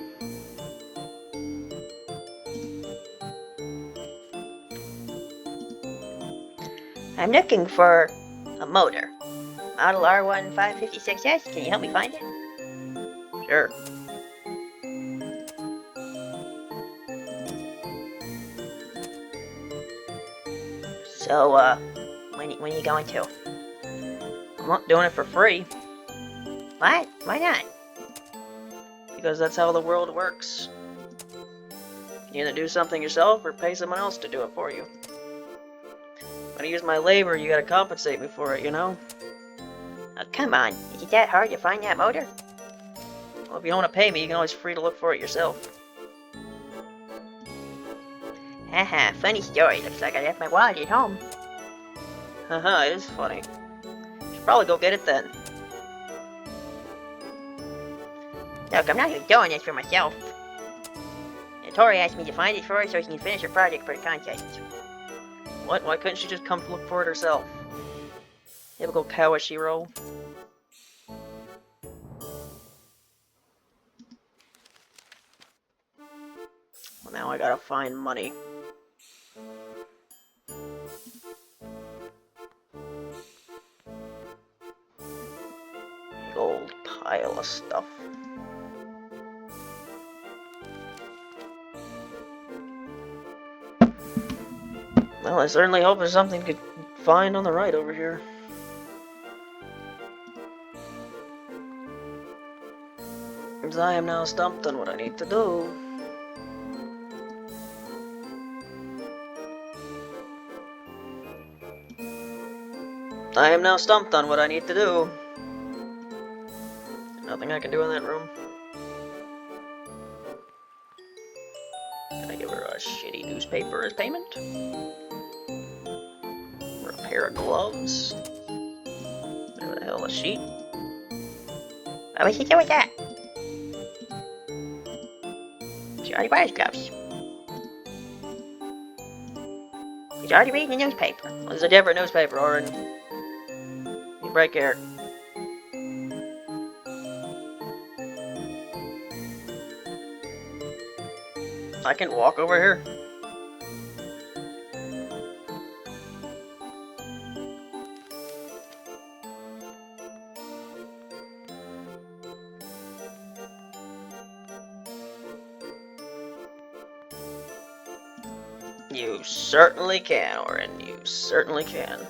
I'm looking for a motor. Model R1556S. Can you help me find it? Sure. So, when you going to? I'm not doing it for free, What? Why not? because that's how the world works. You either do something yourself or pay someone else to do it for you. When I use my labor, you gotta compensate me for it, you know? Oh, come on. Is it that hard to find that motor? Well, if you don't want to pay me, you can always free to look for it yourself. Haha, funny story. Looks like I left my wallet at home. Haha, it is funny. Should probably go get it then. Look, I'm not even doing this for myself. Satori asked me to find it for her so she can finish her project for the contest. What? Why couldn't she just come to look for it herself? Typical Kawashiro. Well, now I gotta find money. Big old pile of stuff. Well, I certainly hope there's something to find on the right over here. As I am now stumped on what I need to do. I am now stumped on what I need to do. Nothing I can do in that room. Can I give her a shitty newspaper as payment? Or a pair of gloves? Whatever the hell, a sheet? What was she doing with that? She already wears gloves. She's already reading the newspaper. Well, it's a different newspaper, Orin. You break here. I can walk over here. You certainly can, Orin. You certainly can.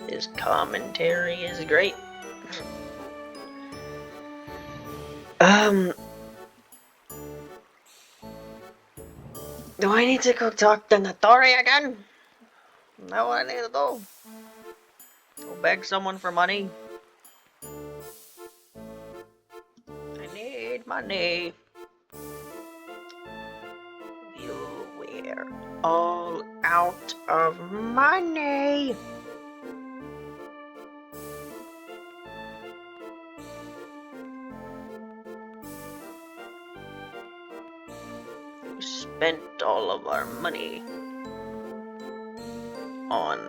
His commentary is great. Do I need to go talk to Satori again? Is that what I need to do? Go beg someone for money? I need money. We're all out of money. We spent all of our money on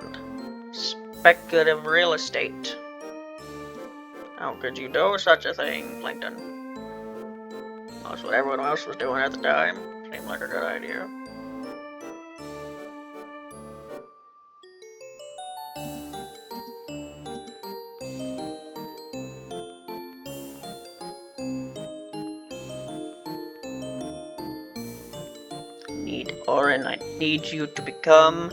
speculative real estate. How could you do such a thing, Plankton? That's what everyone else was doing at the time. Seemed like a good idea. Orin, I need you to become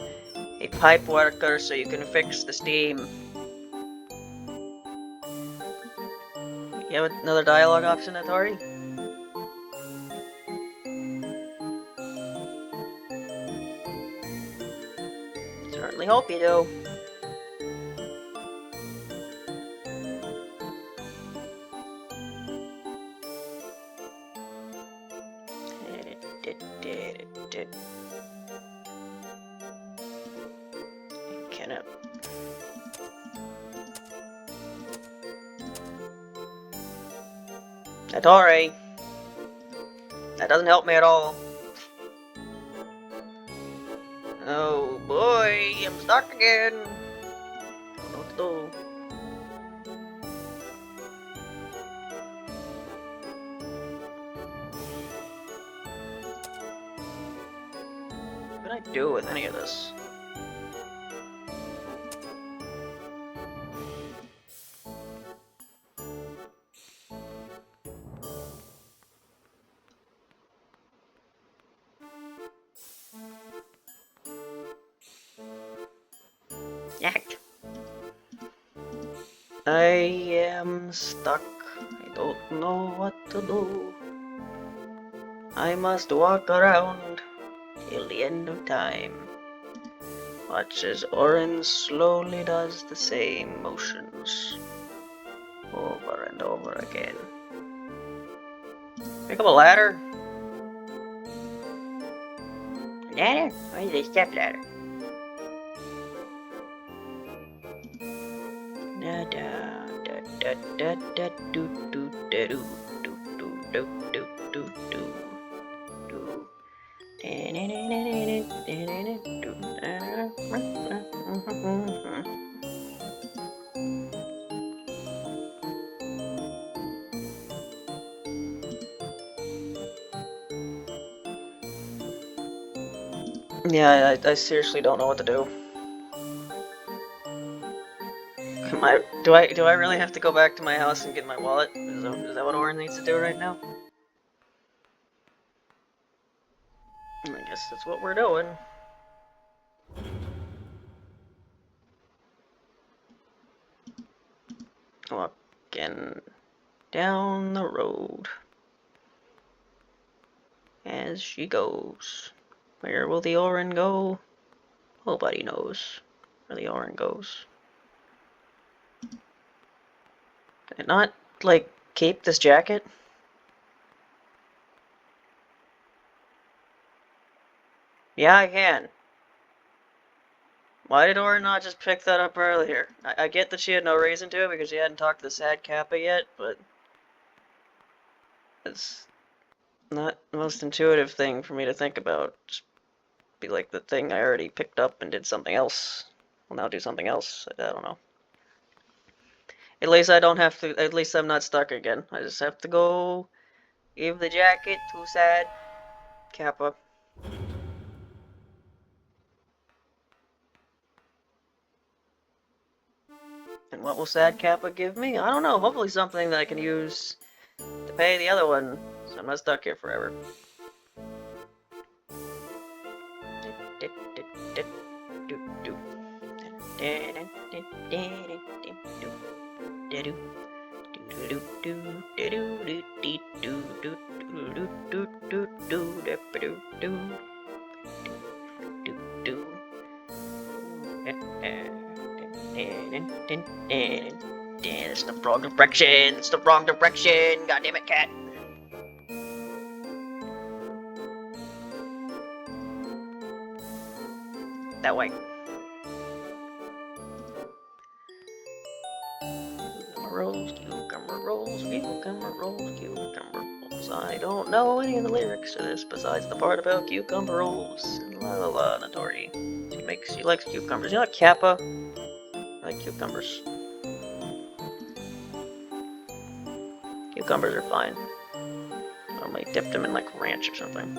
a pipe worker so you can fix the steam. You have another dialogue option, Satori? Certainly hope you do. Cannot. Satori! That doesn't help me at all. Oh boy, I'm stuck again. Don't know what to do. What can I do with any of this? Act. I am stuck. I don't know what to do. I must walk around till the end of time. Watch as Orin slowly does the same motions. Over and over again. Pick up a ladder. Ladder? Why is it a step ladder? Da da da da da da do do da do do do do do do do. Yeah, I seriously don't know what to do. Do I really have to go back to my house and get my wallet? Is that what Orin needs to do right now? I guess that's what we're doing. Walking down the road as she goes. Where will the Orin go? Nobody knows where the Orin goes. Can I not, like, keep this jacket? Yeah, I can. Why did Orin not just pick that up earlier? I get that she had no reason to because she hadn't talked to the sad Kappa yet, but it's not the most intuitive thing for me to think about. Just be like the thing I already picked up and did something else. Well, now do something else. I don't know. At least I don't have to. At least I'm not stuck again. I just have to go give the jacket to sad Kappa. And what will sad Kappa give me? I don't know. Hopefully something that I can use to pay the other one, so I'm not stuck here forever. It's the wrong direction. It's the wrong direction. God damn it, cat. That way. Cucumber rolls, cucumber rolls, cucumber rolls. I don't know any of the lyrics to this besides the part about cucumber rolls. La la la, Satori. She likes cucumbers. You know what, Kappa? I like cucumbers. Cucumbers are fine. I might dip them in like ranch or something.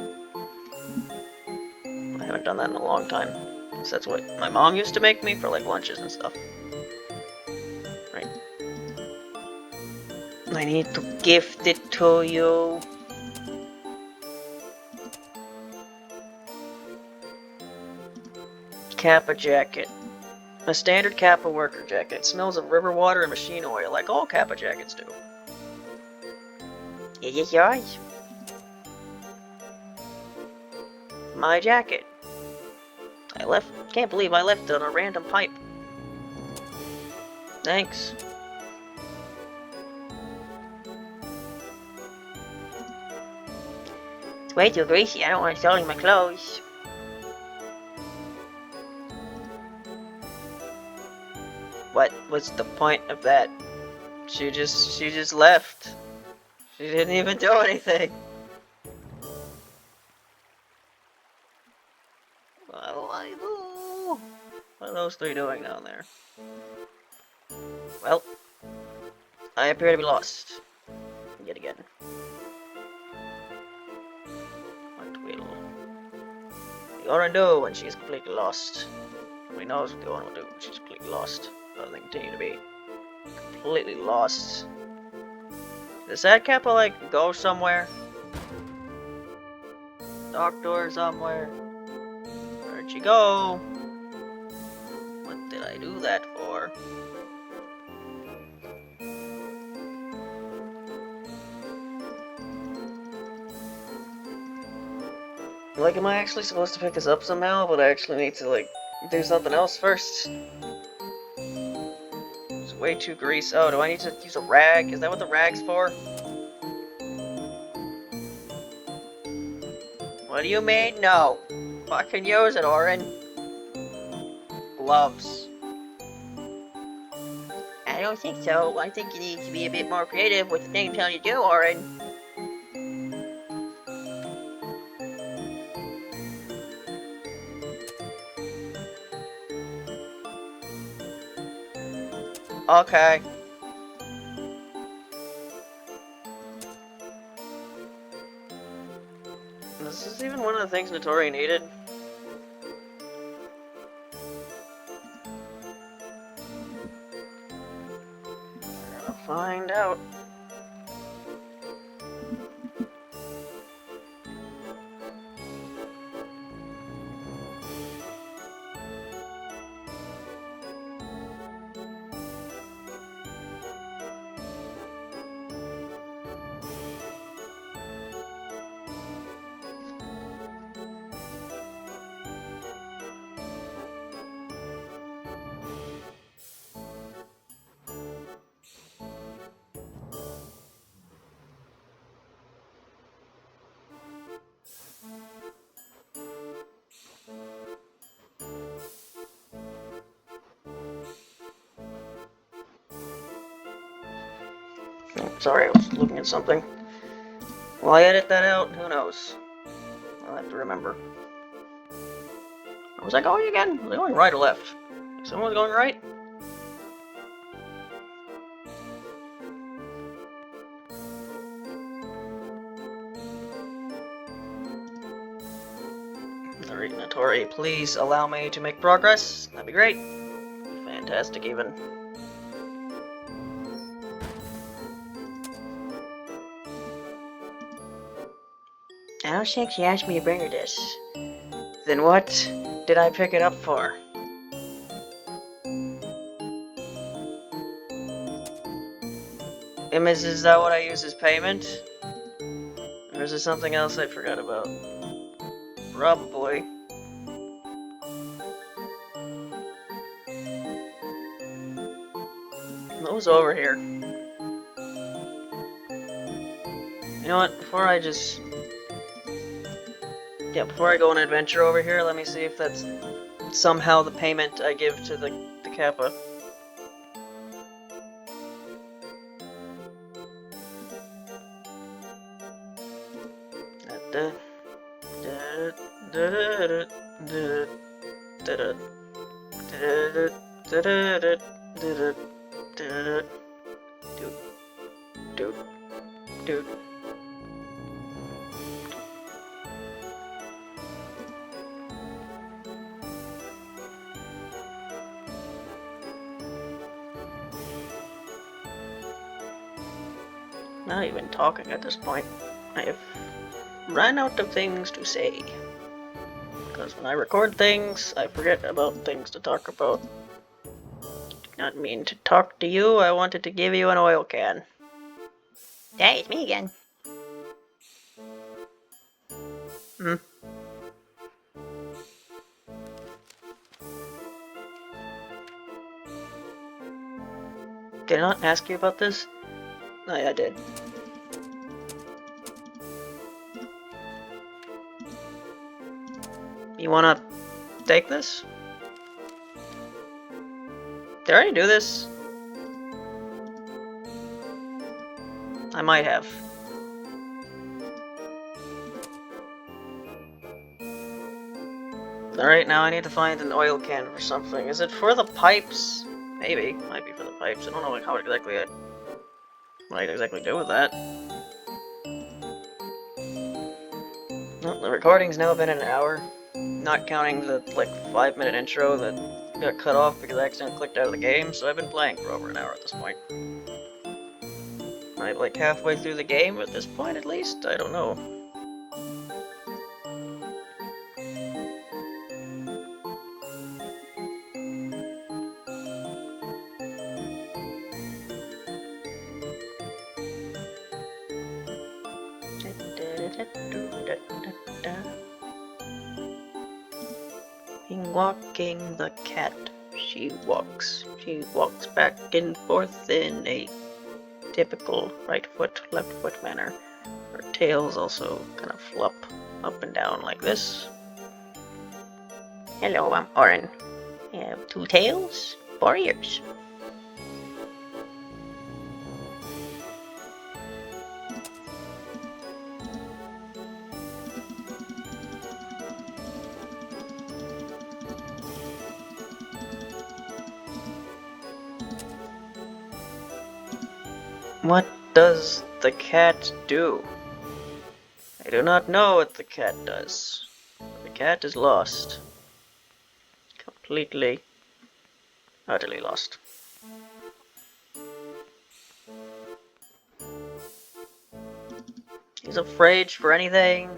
I haven't done that in a long time. Because that's what my mom used to make me for like lunches and stuff. Right. I need to gift it to you. Kappa jacket. A standard Kappa worker jacket. It smells of river water and machine oil like all Kappa jackets do. Is this yours? My jacket. Can't believe I left it on a random pipe. Thanks. It's way too greasy. I don't want it soiling my clothes. What was the point of that? She just left. She didn't even do anything. What are those three doing down there? Well, I appear to be lost. Yet again. What will the Orin do when she's completely lost? Nobody knows what the Orin will do when she's completely lost. Other than continue to be completely lost. Does that Kappa like go somewhere? Doctor somewhere? Where'd she go? What did I do that for? Like, am I actually supposed to pick this up somehow, but I actually need to, like, do something else first? So way too greasy. Oh, do I need to use a rag? Is that what the rag's for? What do you mean, no? Fucking use it, Orin. Gloves. I don't think so. I think you need to be a bit more creative with the thing I'm telling you to do, Orin. Okay. This is even one of the things Satori needed. We're gonna find out. Oh, sorry, I was looking at something. Will I edit that out? Who knows? I'll have to remember. Where was I going again? Was I going right or left? Someone was going right? Alright, Satori, please allow me to make progress. That'd be great. Fantastic, even. I don't think she asked me to bring her this. Then what did I pick it up for? Is that what I use as payment? Or is there something else I forgot about? Probably. What was over here? You know what? Before I go on an adventure over here, let me see if that's somehow the payment I give to the Kappa. Dude. Not even talking at this point. I have run out of things to say. Because when I record things, I forget about things to talk about. Did not mean to talk to you, I wanted to give you an oil can. Hey, it's me again. Hmm. Did I not ask you about this? Oh yeah, I did. You wanna take this? Did I already do this? I might have. Alright, now I need to find an oil can for something. Is it for the pipes? Maybe. Might be for the pipes. I don't know how exactly what I'd exactly do with that. Well, the recording's now been an hour. Not counting the, 5-minute intro that got cut off because I accidentally clicked out of the game, so I've been playing for over an hour at this point. I'm halfway through the game at this point, at least? I don't know. Walking the cat She walks back and forth in a typical right foot, left foot manner. Her tails also kind of flop up and down like this. Hello, I'm Orin. You have 2 tails, 4 ears. What does the cat do? I do not know what the cat does. The cat is lost. Completely, utterly lost. He's afraid for anything.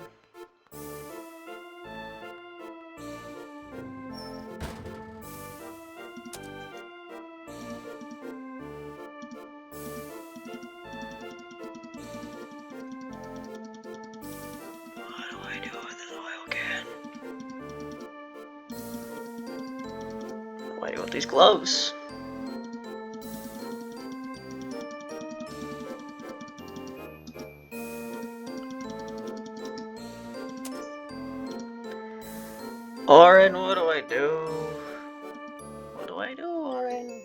What do I do with this oil can? What do I do with these gloves? Orin, what do I do? What do I do, Orin?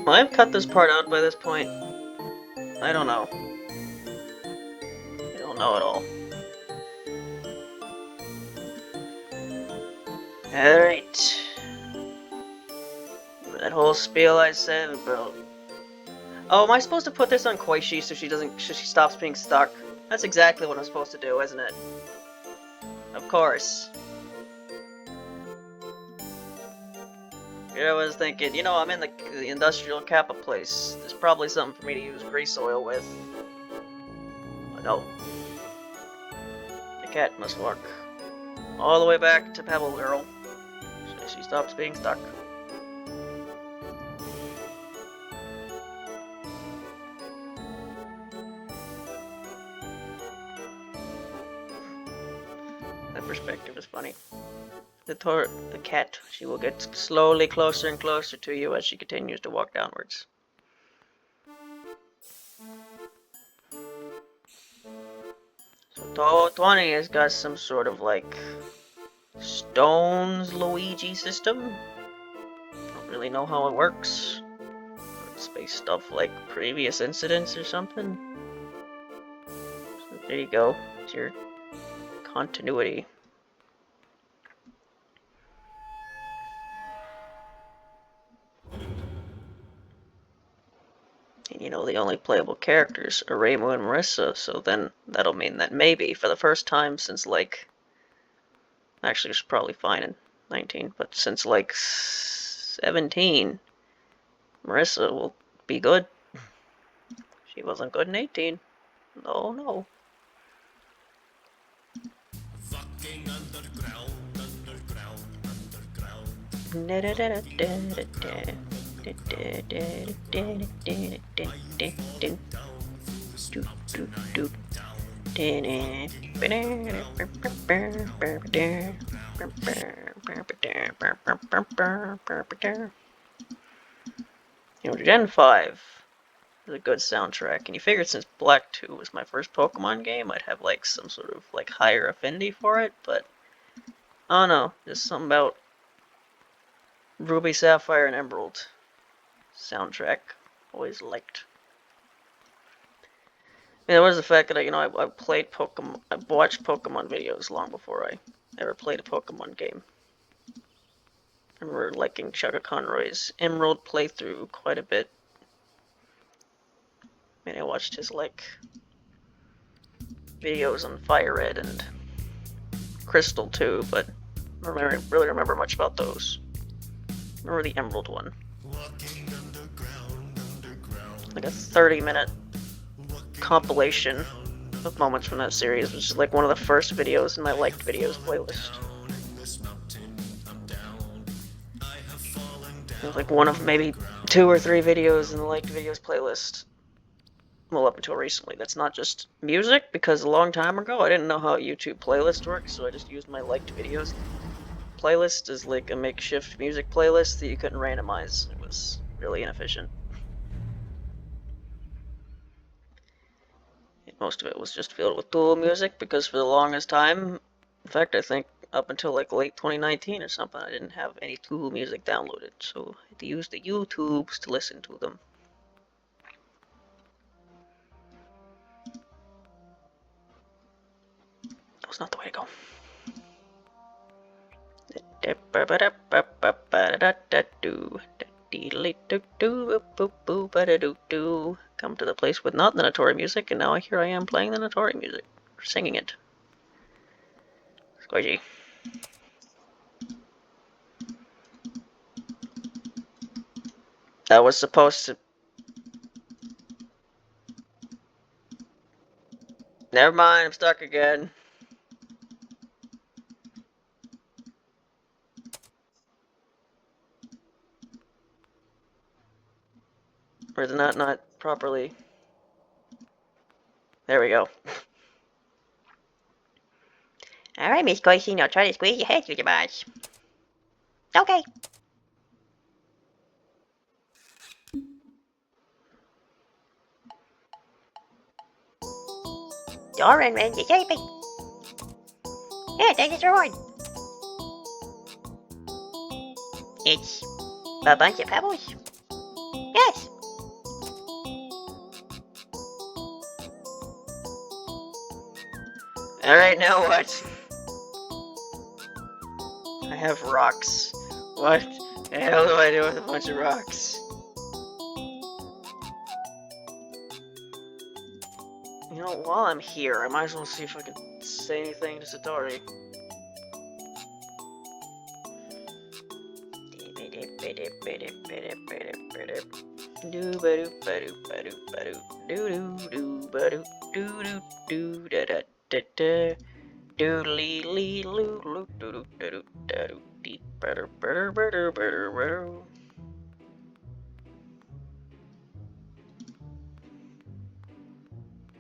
Might have cut this part out by this point. I don't know. I don't know at all. Alright. That whole spiel I said about... Oh, am I supposed to put this on Koishi so she stops being stuck? That's exactly what I'm supposed to do, isn't it? Of course. I was thinking, you know, I'm in the industrial Kappa place. There's probably something for me to use grease oil with. But no. The cat must walk all the way back to Pebble Girl so she stops being stuck. That perspective is funny. The cat, she will get slowly closer and closer to you as she continues to walk downwards. So 20 has got some sort of like Stones Luigi system. Don't really know how it works. It's based off like previous incidents or something. So there you go. It's your continuity. And you know, the only playable characters are Reimu and Marissa, so then that'll mean that maybe for the first time since like... Actually, it's probably fine in 19, but since like 17, Marissa will be good. She wasn't good in 18. No, no. Fucking underground, underground, You know, Gen 5 is a good soundtrack, and you figured since Black 2 was my first Pokemon game, I'd have like some sort of like higher affinity for it, but I don't know, there's something about Ruby, Sapphire, and Emerald soundtrack always liked. I mean, there was the fact that I played Pokemon, I watched Pokemon videos long before I ever played a Pokemon game. I remember liking Chugga Conroy's Emerald playthrough quite a bit. I mean, I watched his like videos on Fire Red and Crystal too, but I don't really remember much about those. I remember the Emerald one. Like a 30-minute compilation of moments from that series, which is like one of the first videos in my liked videos playlist. It was like one of maybe 2 or 3 videos in the liked videos playlist. Well, up until recently. That's not just music, because a long time ago I didn't know how YouTube playlist works, so I just used my liked videos playlist as like a makeshift music playlist that you couldn't randomize. It was really inefficient. Most of it was just filled with Tool music, because for the longest time, in fact, I think up until like late 2019 or something, I didn't have any Tool music downloaded, so I had to use the YouTubes to listen to them. That was not the way to go. Come to the place with not the Satori music, and now here I am playing the Satori music, or singing it. Squishy. That was supposed to... Never mind, I'm stuck again. Or is it not properly... There we go. Alright, Miss Coisin, I'll try to squeeze your head through the bars. Okay. Orin ran to save me. Yeah, take this reward. It's a bunch of pebbles. Yes. Alright, now what? I have rocks. What the hell do I do with a bunch of rocks? You know, while I'm here, I might as well see if I can say anything to Satori.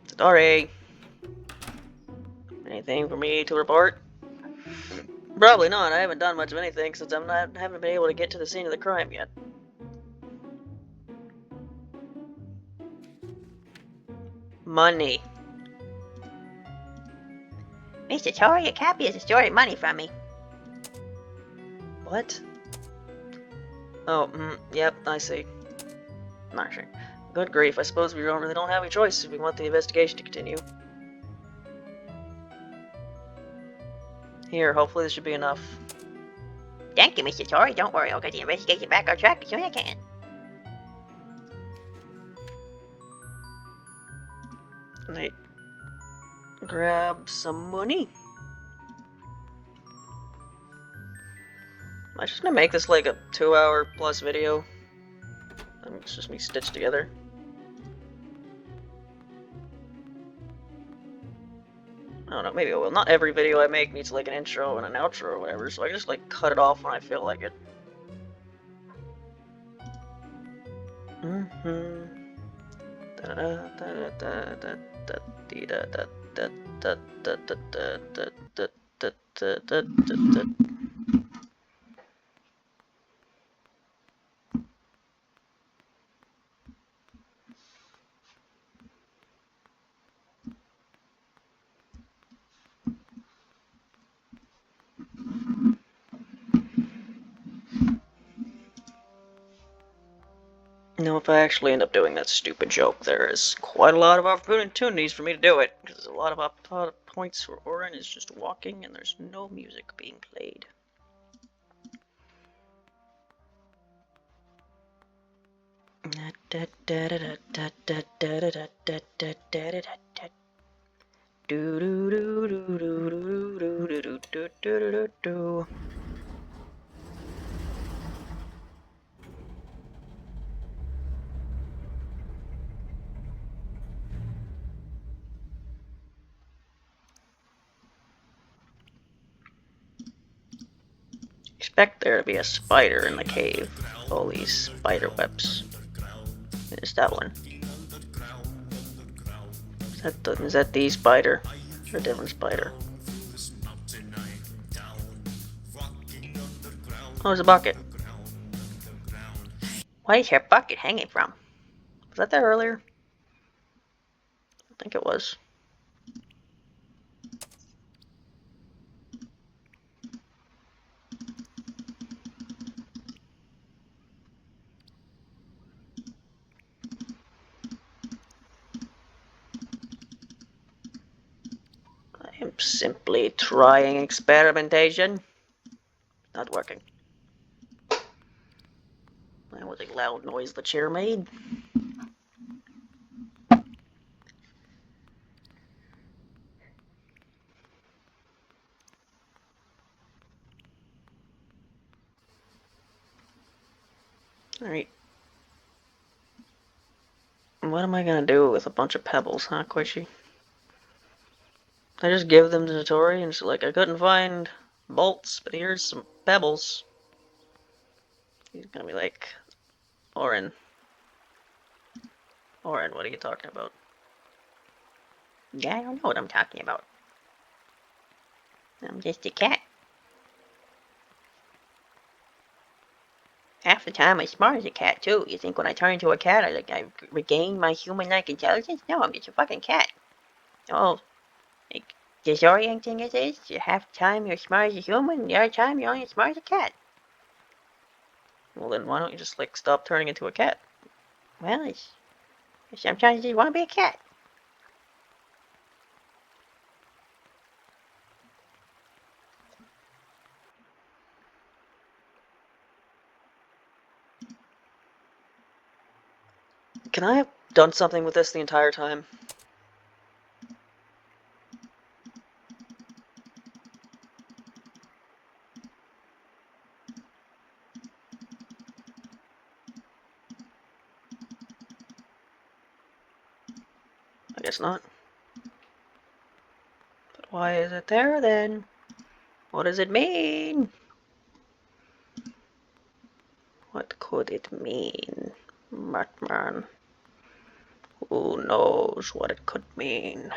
Satori! Anything for me to report? Probably not. I haven't done much of anything since I haven't been able to get to the scene of the crime yet. Money. Mr. Tori, a copy is extorted money from me. What? Oh, yep, I see. Not sure. Good grief, I suppose we really don't have a choice if we want the investigation to continue. Here, hopefully this should be enough. Thank you, Mr. Tori. Don't worry, I'll get the investigation back on track as soon as I can. Right. Grab some money. Am I just gonna make this like a 2-hour plus video? It's just me stitched together. I don't know, maybe I will. Not every video I make needs like an intro and an outro or whatever, so I just like cut it off when I feel like it. You know, if I actually end up doing that stupid joke, there is quite a lot of opportunities for me to do it, because there's a lot of points where Orin is just walking and there's no music being played. expect there to be a spider in the cave. All these spider webs. There's that one. Is that the spider? Or a different spider? Oh, there's a bucket. What is her bucket hanging from? Was that there earlier? I think it was. I am simply trying experimentation. Not working. That was a loud noise the chair made. Alright. What am I gonna do with a bunch of pebbles, huh, Quishy? I just give them to Satori and she's like, I couldn't find bolts, but here's some pebbles. He's gonna be like, Orin, what are you talking about? Yeah, I don't know what I'm talking about. I'm just a cat. Half the time I'm smart as a cat, too. You think when I turn into a cat, I regain my human-like intelligence? No, I'm just a fucking cat. Oh, like, disorienting as it is, half the time you're smart as a human, the other time you're only as smart as a cat. Well then why don't you just, like, stop turning into a cat? Well, sometimes you want to be a cat. Can I have done something with this the entire time? I guess not. But why is it there then? What does it mean? What could it mean? Batman. Who knows what it could mean?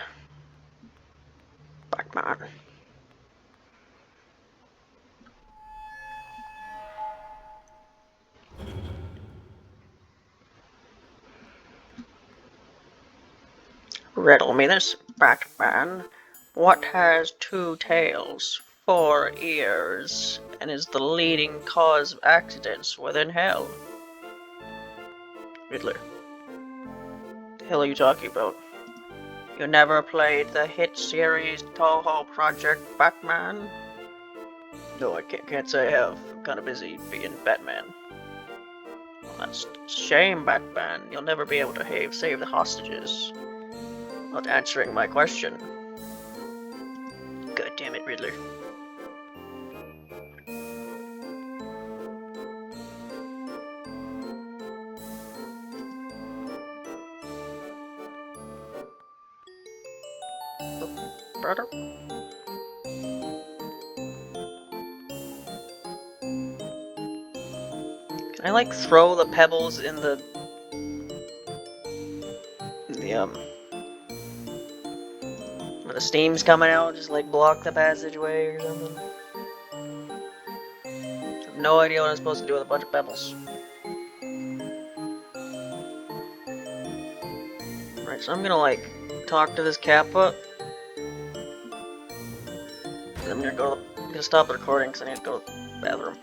Batman. Riddle me this, Batman. What has 2 tails, 4 ears, and is the leading cause of accidents within hell? Riddler. The hell are you talking about? You never played the hit series Toho Project Batman? No, I can't say I have. I'm kinda busy being Batman. Well, that's a shame, Batman. You'll never be able to save the hostages. Not answering my question. God damn it, Riddler. Brother? Can I, like, throw the pebbles in the when the steam's coming out, just, like, block the passageway or something? I have no idea what I'm supposed to do with a bunch of pebbles. Alright, so I'm gonna, like, talk to this Kappa. I'm gonna stop the recording because I need to go to the bathroom.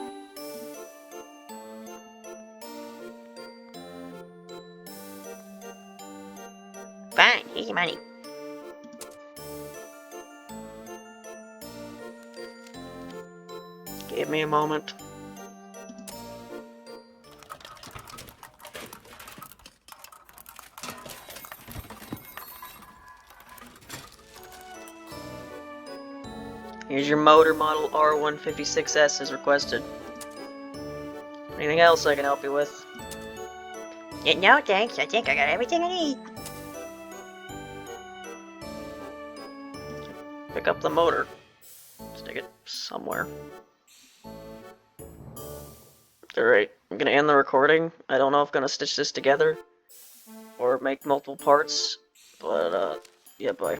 Fine, here's your money. Give me a moment. Here's your motor model R156S as requested. Anything else I can help you with? No thanks, I think I got everything I need. Pick up the motor. Stick it somewhere. Alright, I'm gonna end the recording. I don't know if I'm gonna stitch this together or make multiple parts, but yeah, bye.